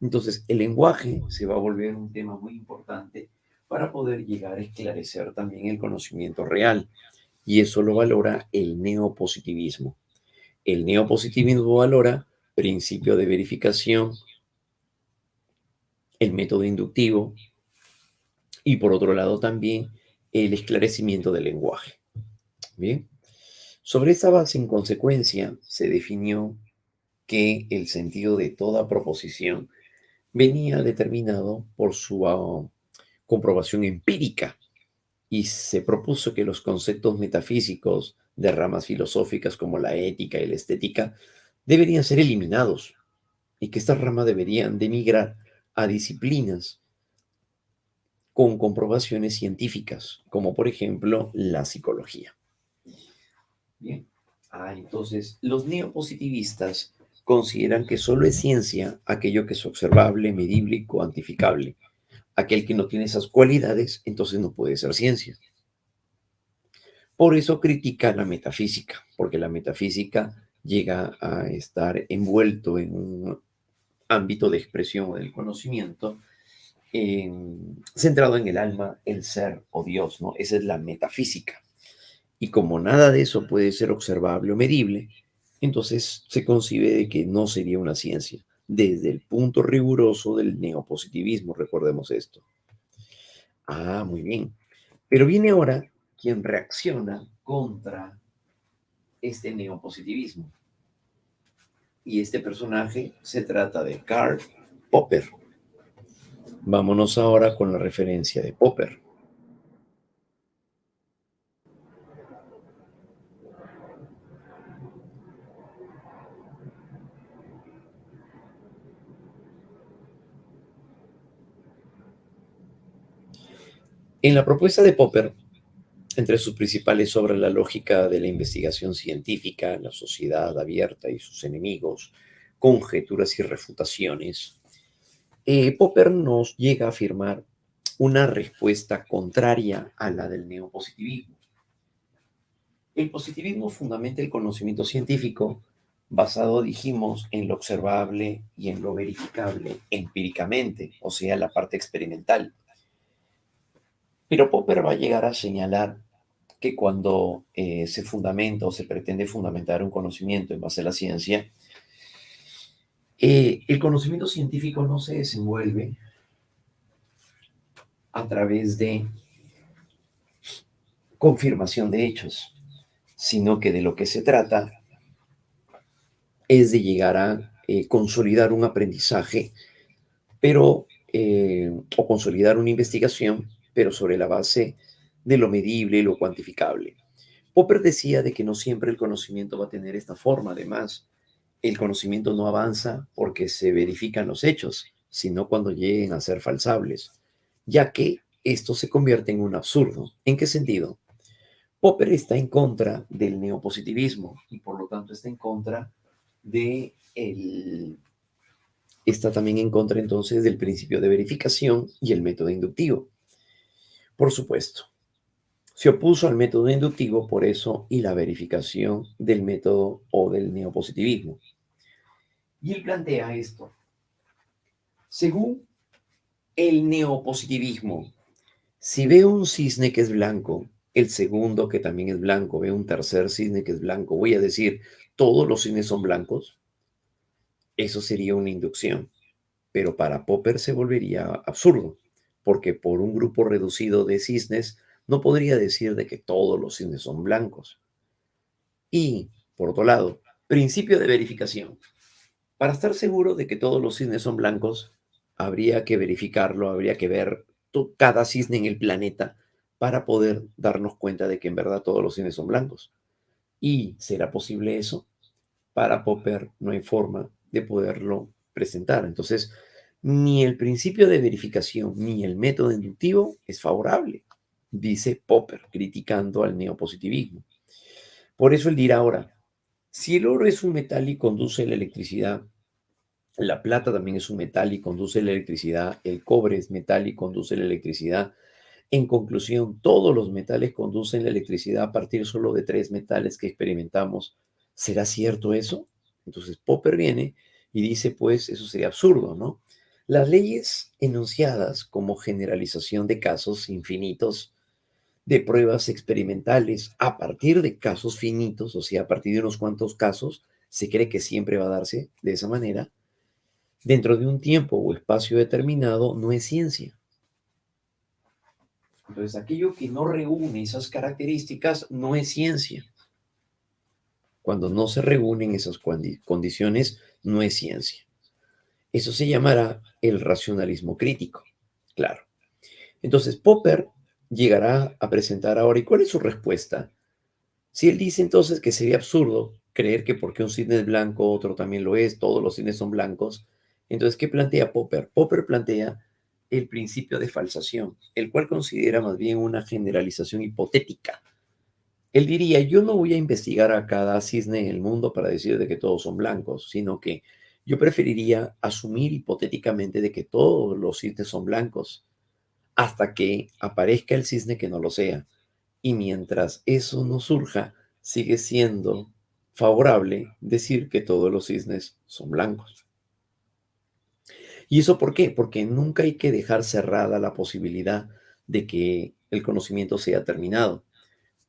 Entonces, el lenguaje se va a volver un tema muy importante para poder llegar a esclarecer también el conocimiento real. Y eso lo valora el neopositivismo. El neopositivismo valora principio de verificación, el método inductivo y por otro lado también el esclarecimiento del lenguaje. Bien, sobre esta base en consecuencia se definió que el sentido de toda proposición venía determinado por su comprobación empírica y se propuso que los conceptos metafísicos de ramas filosóficas como la ética y la estética deberían ser eliminados y que estas ramas deberían de migrar a disciplinas con comprobaciones científicas, como por ejemplo la psicología. Bien. Entonces, los neopositivistas consideran que solo es ciencia aquello que es observable, medible y cuantificable. Aquel que no tiene esas cualidades, entonces no puede ser ciencia. Por eso critica la metafísica, porque la metafísica llega a estar envuelto en un ámbito de expresión del conocimiento centrado en el alma, el ser o Dios, ¿no? Esa es la metafísica. Y como nada de eso puede ser observable o medible, entonces se concibe de que no sería una ciencia, desde el punto riguroso del neopositivismo, recordemos esto. Muy bien. Pero viene ahora quien reacciona contra este neopositivismo. Y este personaje se trata de Karl Popper. Vámonos ahora con la referencia de Popper. En la propuesta de Popper, entre sus principales obras, La lógica de la investigación científica, La sociedad abierta y sus enemigos, Conjeturas y refutaciones, Popper nos llega a afirmar una respuesta contraria a la del neopositivismo. El positivismo fundamenta el conocimiento científico basado, dijimos, en lo observable y en lo verificable empíricamente, o sea, la parte experimental. Pero Popper va a llegar a señalar que cuando se fundamenta o se pretende fundamentar un conocimiento en base a la ciencia, el conocimiento científico no se desenvuelve a través de confirmación de hechos, sino que de lo que se trata es de llegar a consolidar un aprendizaje, pero, o consolidar una investigación, pero sobre la base de lo medible y lo cuantificable. Popper decía de que no siempre el conocimiento va a tener esta forma. Además, el conocimiento no avanza porque se verifican los hechos, sino cuando lleguen a ser falsables, ya que esto se convierte en un absurdo. ¿En qué sentido? Popper está en contra del neopositivismo y por lo tanto está en contra de está también en contra entonces del principio de verificación y el método inductivo. Por supuesto, se opuso al método inductivo por eso y la verificación del método o del neopositivismo. Y él plantea esto. Según el neopositivismo, si veo un cisne que es blanco, el segundo que también es blanco, veo un tercer cisne que es blanco, voy a decir, ¿todos los cisnes son blancos? Eso sería una inducción, pero para Popper se volvería absurdo, porque por un grupo reducido de cisnes no podría decir de que todos los cisnes son blancos. Y, por otro lado, principio de verificación. Para estar seguro de que todos los cisnes son blancos, habría que verificarlo, habría que ver cada cisne en el planeta para poder darnos cuenta de que en verdad todos los cisnes son blancos. ¿Y será posible eso? Para Popper no hay forma de poderlo presentar. Entonces, ni el principio de verificación ni el método inductivo es favorable, dice Popper, criticando al neopositivismo. Por eso él dirá ahora, si el oro es un metal y conduce la electricidad, la plata también es un metal y conduce la electricidad, el cobre es metal y conduce la electricidad. En conclusión, todos los metales conducen la electricidad a partir solo de tres metales que experimentamos. ¿Será cierto eso? Entonces Popper viene y dice, pues eso sería absurdo, ¿no? Las leyes enunciadas como generalización de casos infinitos de pruebas experimentales a partir de casos finitos, o sea, a partir de unos cuantos casos, se cree que siempre va a darse de esa manera, dentro de un tiempo o espacio determinado, no es ciencia. Entonces, aquello que no reúne esas características no es ciencia. Cuando no se reúnen esas condiciones, no es ciencia. Eso se llamará el racionalismo crítico. Claro. Entonces, Popper llegará a presentar ahora, ¿y cuál es su respuesta? Si él dice entonces que sería absurdo creer que porque un cisne es blanco, otro también lo es, todos los cisnes son blancos, entonces, ¿qué plantea Popper? Popper plantea el principio de falsación, el cual considera más bien una generalización hipotética. Él diría, yo no voy a investigar a cada cisne en el mundo para decir de que todos son blancos, sino que yo preferiría asumir hipotéticamente de que todos los cisnes son blancos hasta que aparezca el cisne que no lo sea. Y mientras eso no surja, sigue siendo favorable decir que todos los cisnes son blancos. ¿Y eso por qué? Porque nunca hay que dejar cerrada la posibilidad de que el conocimiento sea terminado.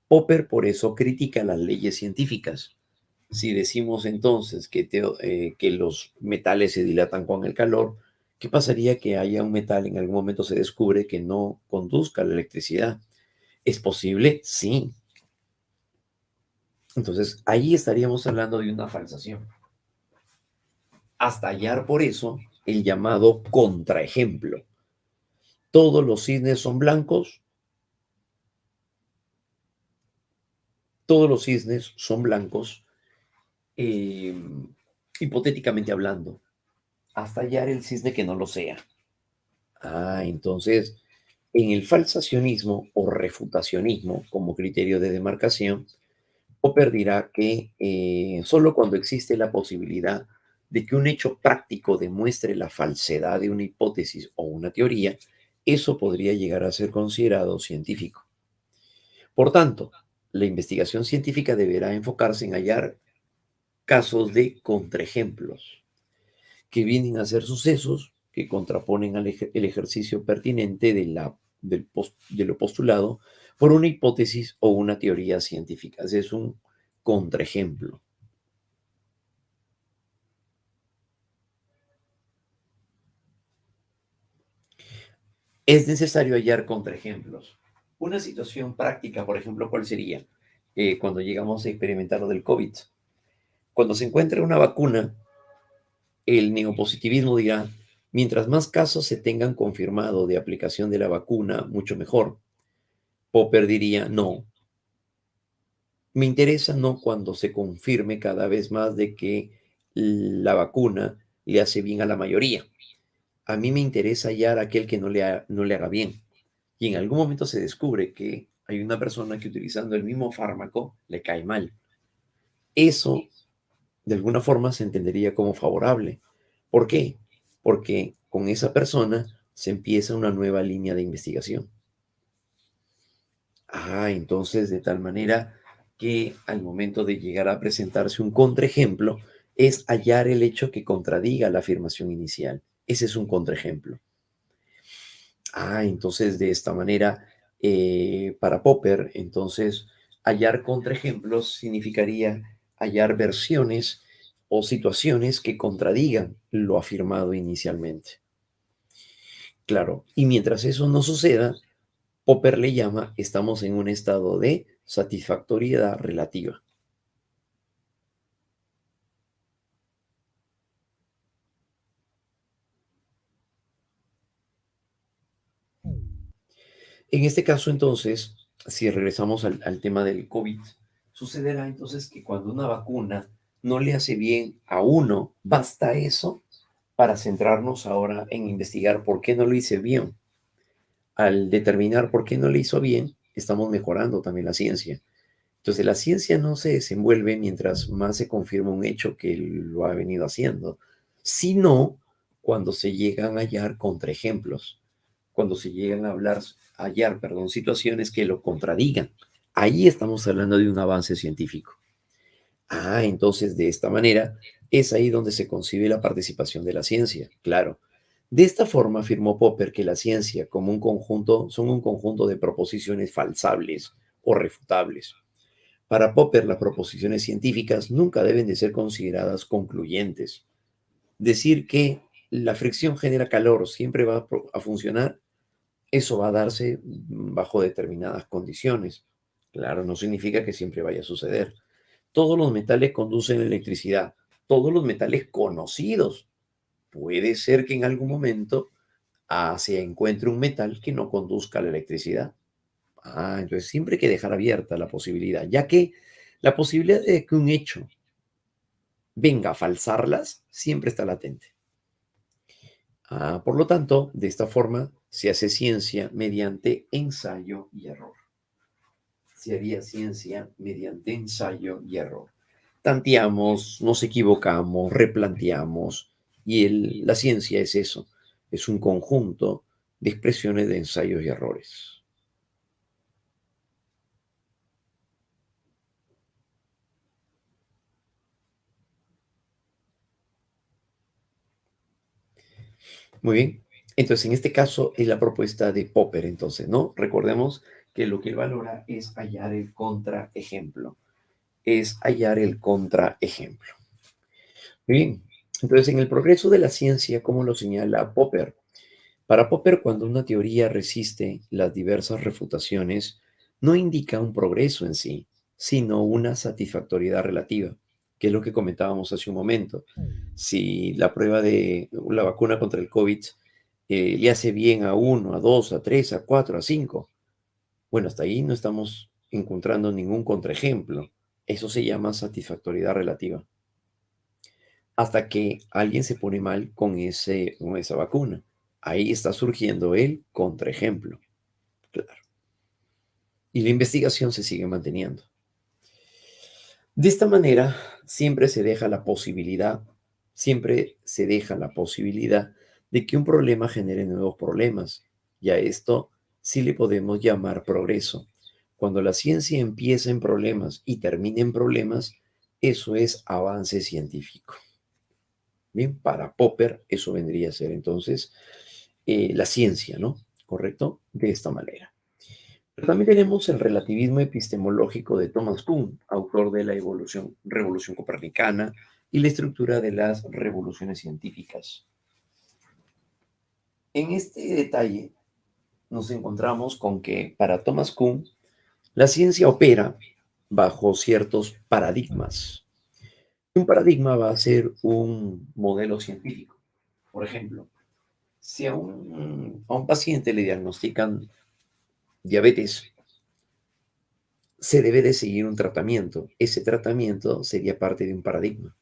Popper por eso critica las leyes científicas. Si decimos entonces que los metales se dilatan con el calor, ¿qué pasaría que haya un metal en algún momento se descubre que no conduzca la electricidad? ¿Es posible? Sí. Entonces, ahí estaríamos hablando de una falsación. Hasta hallar por eso el llamado contraejemplo. Todos los cisnes son blancos, todos los cisnes son blancos, eh, hipotéticamente hablando, hasta hallar el cisne que no lo sea. Entonces, en el falsacionismo o refutacionismo como criterio de demarcación, Popper dirá que solo cuando existe la posibilidad de que un hecho práctico demuestre la falsedad de una hipótesis o una teoría, eso podría llegar a ser considerado científico. Por tanto, la investigación científica deberá enfocarse en hallar casos de contraejemplos, que vienen a ser sucesos que contraponen el ejercicio pertinente de lo postulado por una hipótesis o una teoría científica. Ese es un contraejemplo. Es necesario hallar contraejemplos. Una situación práctica, por ejemplo, ¿cuál sería? Cuando llegamos a experimentar lo del COVID. Cuando se encuentre una vacuna, el neopositivismo dirá, mientras más casos se tengan confirmado de aplicación de la vacuna, mucho mejor. Popper diría, no, me interesa no cuando se confirme cada vez más de que la vacuna le hace bien a la mayoría. A mí me interesa hallar a aquel que no le haga bien. Y en algún momento se descubre que hay una persona que utilizando el mismo fármaco le cae mal. Eso, de alguna forma, se entendería como favorable. ¿Por qué? Porque con esa persona se empieza una nueva línea de investigación. Entonces, de tal manera que al momento de llegar a presentarse un contraejemplo, es hallar el hecho que contradiga la afirmación inicial. Ese es un contraejemplo. Entonces de esta manera, para Popper, entonces hallar contraejemplos significaría hallar versiones o situaciones que contradigan lo afirmado inicialmente. Claro, y mientras eso no suceda, Popper le llama, estamos en un estado de satisfactoriedad relativa. En este caso, entonces, si regresamos al tema del COVID, sucederá entonces que cuando una vacuna no le hace bien a uno, basta eso para centrarnos ahora en investigar por qué no lo hice bien. Al determinar por qué no le hizo bien, estamos mejorando también la ciencia. Entonces, la ciencia no se desenvuelve mientras más se confirma un hecho que lo ha venido haciendo, sino cuando se llegan a hallar contraejemplos, cuando se llegan a hallar, perdón, situaciones que lo contradigan. Ahí estamos hablando de un avance científico. Entonces de esta manera es ahí donde se concibe la participación de la ciencia, claro. De esta forma afirmó Popper que la ciencia como un conjunto son un conjunto de proposiciones falsables o refutables. Para Popper, las proposiciones científicas nunca deben de ser consideradas concluyentes. Decir que la fricción genera calor siempre va a funcionar, eso va a darse bajo determinadas condiciones. Claro, no significa que siempre vaya a suceder. Todos los metales conducen electricidad, todos los metales conocidos. Puede ser que en algún momento se encuentre un metal que no conduzca la electricidad. Entonces siempre hay que dejar abierta la posibilidad, ya que la posibilidad de que un hecho venga a falsarlas siempre está latente. Por lo tanto, de esta forma se hace ciencia mediante ensayo y error. Se haría ciencia mediante ensayo y error. Tanteamos, nos equivocamos, replanteamos, y la ciencia es eso, es un conjunto de expresiones de ensayos y errores. Muy bien. Entonces, en este caso es la propuesta de Popper, entonces, ¿no? Recordemos que lo que él valora es hallar el contraejemplo. Es hallar el contraejemplo. Muy bien. Entonces, en el progreso de la ciencia, como lo señala Popper, para Popper, cuando una teoría resiste las diversas refutaciones, no indica un progreso en sí, sino una satisfactoriedad relativa, que es lo que comentábamos hace un momento. Si la prueba de la vacuna contra el COVID le hace bien a uno, a dos, a tres, a cuatro, a cinco, bueno, hasta ahí no estamos encontrando ningún contraejemplo. Eso se llama satisfactoriedad relativa. Hasta que alguien se pone mal con esa vacuna. Ahí está surgiendo el contraejemplo. Claro. Y la investigación se sigue manteniendo. De esta manera, siempre se deja la posibilidad de que un problema genere nuevos problemas. Y a esto sí le podemos llamar progreso. Cuando la ciencia empieza en problemas y termina en problemas, eso es avance científico. Bien, para Popper eso vendría a ser entonces la ciencia, ¿no? ¿Correcto? De esta manera. Pero también tenemos el relativismo epistemológico de Thomas Kuhn, autor de la Revolución Copernicana y la estructura de las revoluciones científicas. En este detalle nos encontramos con que para Thomas Kuhn la ciencia opera bajo ciertos paradigmas. Un paradigma va a ser un modelo científico. Por ejemplo, si a un paciente le diagnostican diabetes, se debe de seguir un tratamiento. Ese tratamiento sería parte de un paradigma.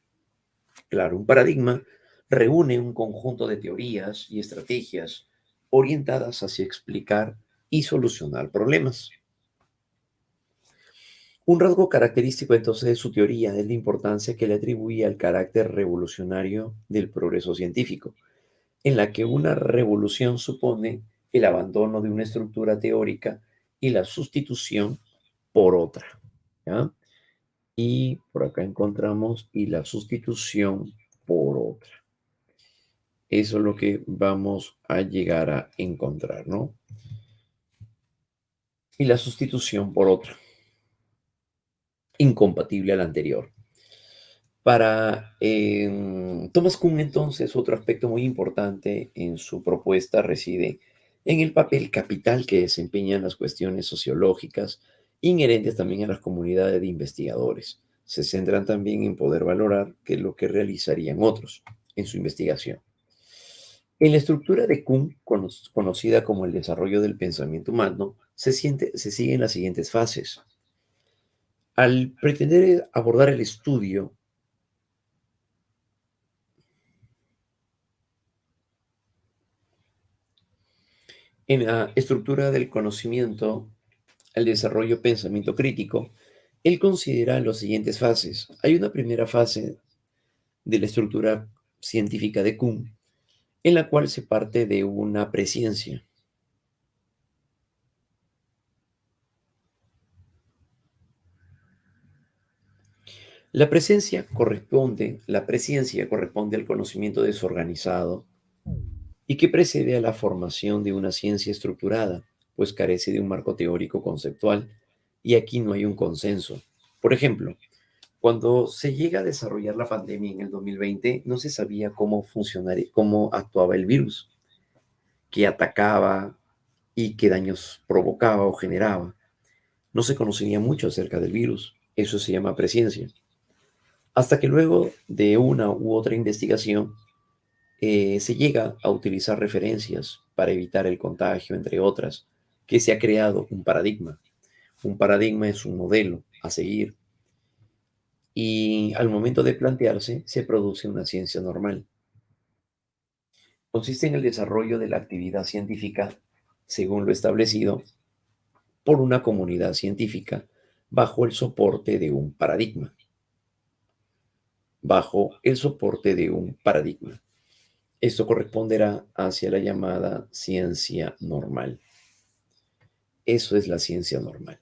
Claro, un paradigma reúne un conjunto de teorías y estrategias orientadas hacia explicar y solucionar problemas. Un rasgo característico entonces de su teoría es la importancia que le atribuía al carácter revolucionario del progreso científico, en la que una revolución supone el abandono de una estructura teórica y la sustitución por otra. ¿Ya? Y por acá encontramos y la sustitución por otra. Eso es lo que vamos a llegar a encontrar, ¿no? Y la sustitución por otra, incompatible a la anterior. Para Thomas Kuhn, entonces, otro aspecto muy importante en su propuesta reside en el papel capital que desempeñan las cuestiones sociológicas inherentes también a las comunidades de investigadores. Se centran también en poder valorar qué es lo que realizarían otros en su investigación. En la estructura de Kuhn, conocida como el desarrollo del pensamiento humano, se siguen las siguientes fases. Al pretender abordar el estudio en la estructura del conocimiento, el desarrollo pensamiento crítico, él considera las siguientes fases. Hay una primera fase de la estructura científica de Kuhn, en la cual se parte de una presciencia. La presciencia corresponde al conocimiento desorganizado y que precede a la formación de una ciencia estructurada, pues carece de un marco teórico conceptual y aquí no hay un consenso. Por ejemplo, cuando se llega a desarrollar la pandemia en el 2020, no se sabía cómo funcionaría, cómo actuaba el virus, qué atacaba y qué daños provocaba o generaba. No se conocía mucho acerca del virus. Eso se llama presciencia. Hasta que luego de una u otra investigación se llega a utilizar referencias para evitar el contagio, entre otras, que se ha creado un paradigma. Un paradigma es un modelo a seguir y al momento de plantearse se produce una ciencia normal. Consiste en el desarrollo de la actividad científica según lo establecido por una comunidad científica bajo el soporte de un paradigma. Bajo el soporte de un paradigma. Esto corresponderá hacia la llamada ciencia normal. Eso es la ciencia normal.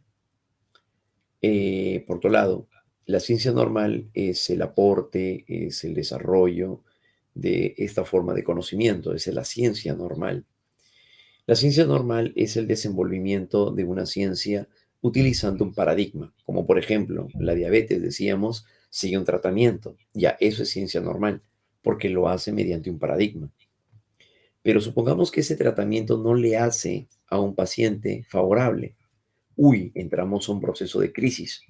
Por otro lado, la ciencia normal es el aporte, es el desarrollo de esta forma de conocimiento, es la ciencia normal. La ciencia normal es el desenvolvimiento de una ciencia utilizando un paradigma, como por ejemplo la diabetes, decíamos, sigue un tratamiento. Ya, eso es ciencia normal, porque lo hace mediante un paradigma. Pero supongamos que ese tratamiento no le hace a un paciente favorable. Uy, entramos a un proceso de crisis.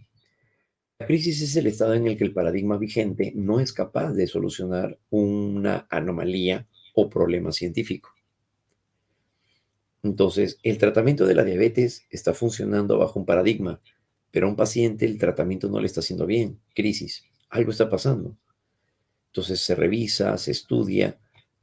La crisis es el estado en el que el paradigma vigente no es capaz de solucionar una anomalía o problema científico. Entonces, el tratamiento de la diabetes está funcionando bajo un paradigma, pero a un paciente el tratamiento no le está haciendo bien, crisis, algo está pasando. Entonces se revisa, se estudia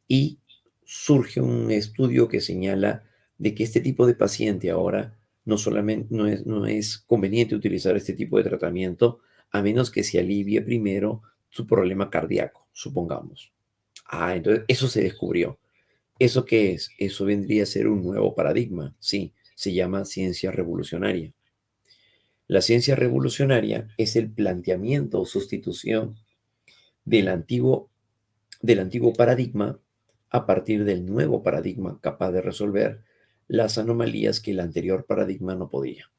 y surge un estudio que señala de que este tipo de paciente ahora no solamente no es conveniente utilizar este tipo de tratamiento a menos que se alivie primero su problema cardíaco, supongamos. Entonces eso se descubrió. ¿Eso qué es? Eso vendría a ser un nuevo paradigma. Sí, se llama ciencia revolucionaria. La ciencia revolucionaria es el planteamiento o sustitución del antiguo, del antiguo paradigma a partir del nuevo paradigma capaz de resolver las anomalías que el anterior paradigma no podía.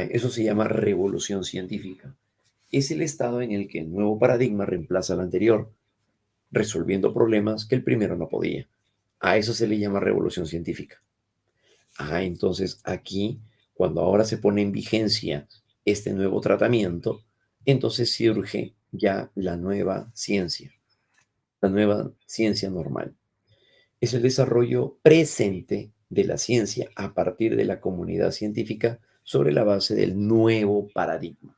Eso se llama revolución científica. Es el estado en el que el nuevo paradigma reemplaza al anterior, resolviendo problemas que el primero no podía. A eso se le llama revolución científica. Entonces aquí, cuando ahora se pone en vigencia este nuevo tratamiento, entonces surge ya la nueva ciencia normal. Es el desarrollo presente de la ciencia a partir de la comunidad científica sobre la base del nuevo paradigma.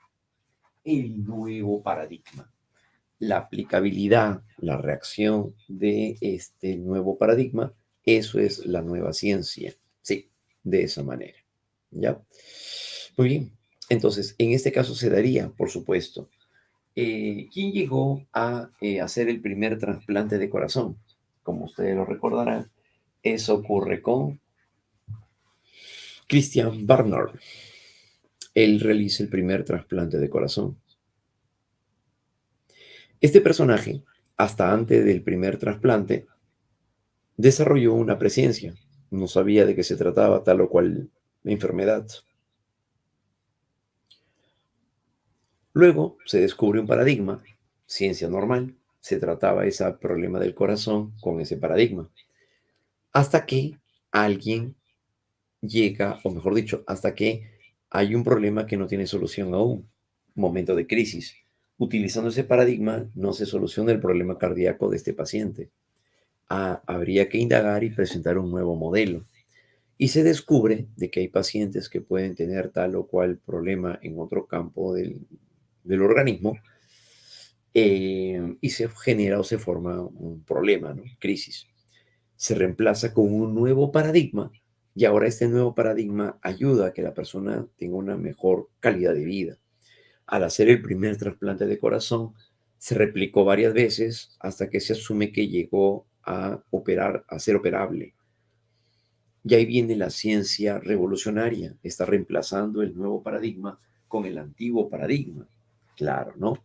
El nuevo paradigma. La aplicabilidad, la reacción de este nuevo paradigma, eso es la nueva ciencia. Sí, de esa manera. ¿Ya? Muy bien. Entonces, en este caso se daría, por supuesto. ¿Quién llegó a hacer el primer trasplante de corazón? Como ustedes lo recordarán, eso ocurre con Christian Barnard. Él realiza el primer trasplante de corazón. Este personaje hasta antes del primer trasplante, desarrolló una presciencia. No sabía de qué se trataba tal o cual enfermedad. Luego se descubre un paradigma, ciencia normal, se trataba ese problema del corazón con ese paradigma, hasta que alguien llega, o mejor dicho, hasta que hay un problema que no tiene solución aún, momento de crisis. Utilizando ese paradigma no se soluciona el problema cardíaco de este paciente. Habría que indagar y presentar un nuevo modelo. Y se descubre de que hay pacientes que pueden tener tal o cual problema en otro campo del organismo, y se genera o se forma un problema, ¿no? Crisis. Se reemplaza con un nuevo paradigma y ahora este nuevo paradigma ayuda a que la persona tenga una mejor calidad de vida. Al hacer el primer trasplante de corazón, se replicó varias veces hasta que se asume que llegó a operar, a ser operable. Y ahí viene la ciencia revolucionaria, está reemplazando el nuevo paradigma con el antiguo paradigma. Claro, ¿no?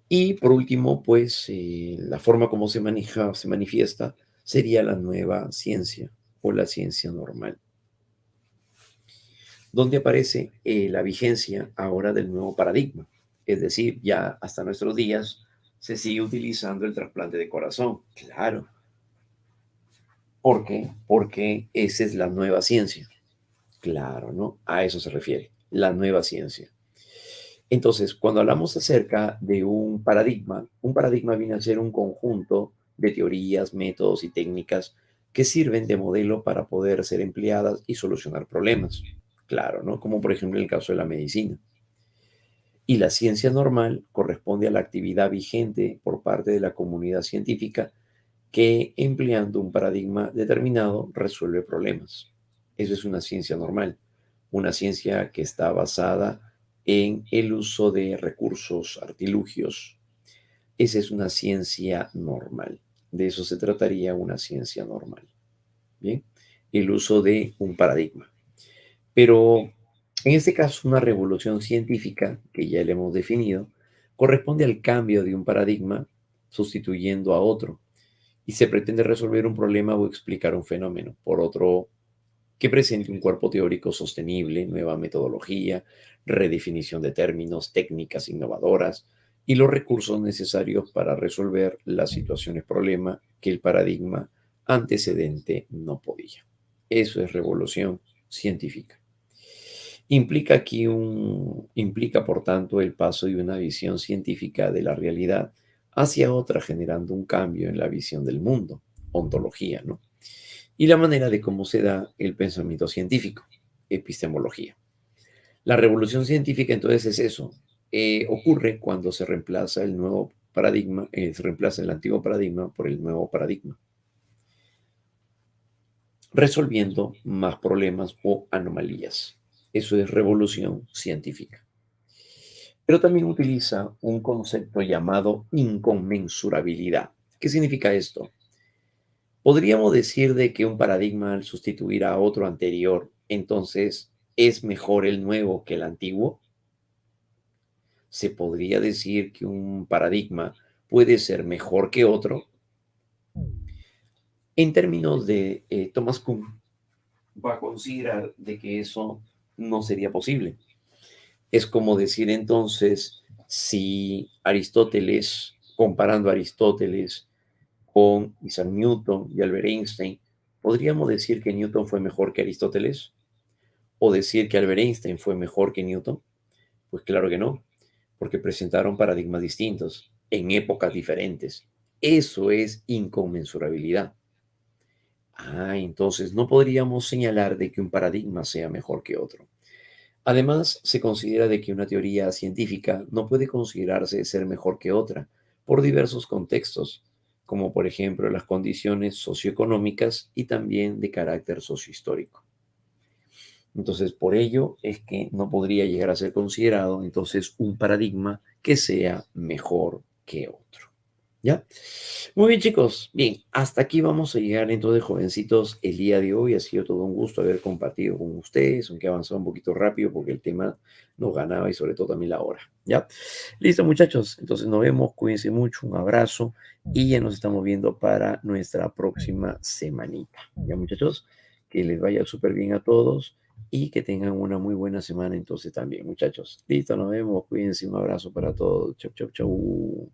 Y por último, pues la forma como se maneja, se manifiesta, sería la nueva ciencia o la ciencia normal, donde aparece la vigencia ahora del nuevo paradigma. Es decir, ya hasta nuestros días se sigue utilizando el trasplante de corazón. Claro. ¿Por qué? Porque esa es la nueva ciencia. Claro, ¿no? A eso se refiere, la nueva ciencia. Entonces, cuando hablamos acerca de un paradigma viene a ser un conjunto de teorías, métodos y técnicas que sirven de modelo para poder ser empleadas y solucionar problemas. Claro, ¿no? Como por ejemplo en el caso de la medicina. Y la ciencia normal corresponde a la actividad vigente por parte de la comunidad científica que, empleando un paradigma determinado, resuelve problemas. Eso es una ciencia normal, una ciencia que está basada en el uso de recursos, artilugios. Esa es una ciencia normal. De eso se trataría una ciencia normal. Bien, el uso de un paradigma. Pero en este caso, una revolución científica, que ya le hemos definido, corresponde al cambio de un paradigma sustituyendo a otro y se pretende resolver un problema o explicar un fenómeno. Por otro, que presente un cuerpo teórico sostenible, nueva metodología, redefinición de términos, técnicas innovadoras y los recursos necesarios para resolver las situaciones problema que el paradigma antecedente no podía. Eso es revolución científica. Implica, por tanto, el paso de una visión científica de la realidad hacia otra, generando un cambio en la visión del mundo, ontología, ¿no? Y la manera de cómo se da el pensamiento científico, epistemología. La revolución científica entonces es eso. Ocurre cuando se reemplaza el nuevo paradigma, se reemplaza el antiguo paradigma por el nuevo paradigma, resolviendo más problemas o anomalías. Eso es revolución científica. Pero también utiliza un concepto llamado inconmensurabilidad. ¿Qué significa esto? Podríamos decir de que un paradigma al sustituir a otro anterior, entonces es mejor el nuevo que el antiguo. Se podría decir que un paradigma puede ser mejor que otro. En términos de Thomas Kuhn, va a considerar de que eso no sería posible. Es como decir entonces, si Aristóteles, comparando a Aristóteles con Isaac Newton y Albert Einstein, ¿podríamos decir que Newton fue mejor que Aristóteles? ¿O decir que Albert Einstein fue mejor que Newton? Pues claro que no, porque presentaron paradigmas distintos en épocas diferentes. Eso es inconmensurabilidad. Entonces no podríamos señalar de que un paradigma sea mejor que otro. Además, se considera de que una teoría científica no puede considerarse ser mejor que otra por diversos contextos, como por ejemplo las condiciones socioeconómicas y también de carácter sociohistórico. Entonces, por ello es que no podría llegar a ser considerado entonces un paradigma que sea mejor que otro. ¿Ya? Muy bien, chicos. Bien, hasta aquí vamos a llegar entonces, jovencitos, el día de hoy. Ha sido todo un gusto haber compartido con ustedes, aunque avanzó un poquito rápido porque el tema nos ganaba y sobre todo también la hora. ¿Ya? Listo, muchachos. Entonces nos vemos, cuídense mucho, un abrazo y ya nos estamos viendo para nuestra próxima semanita. ¿Ya, muchachos? Que les vaya súper bien a todos y que tengan una muy buena semana entonces también, muchachos. Listo, nos vemos, cuídense, un abrazo para todos. Chau, chau, chau.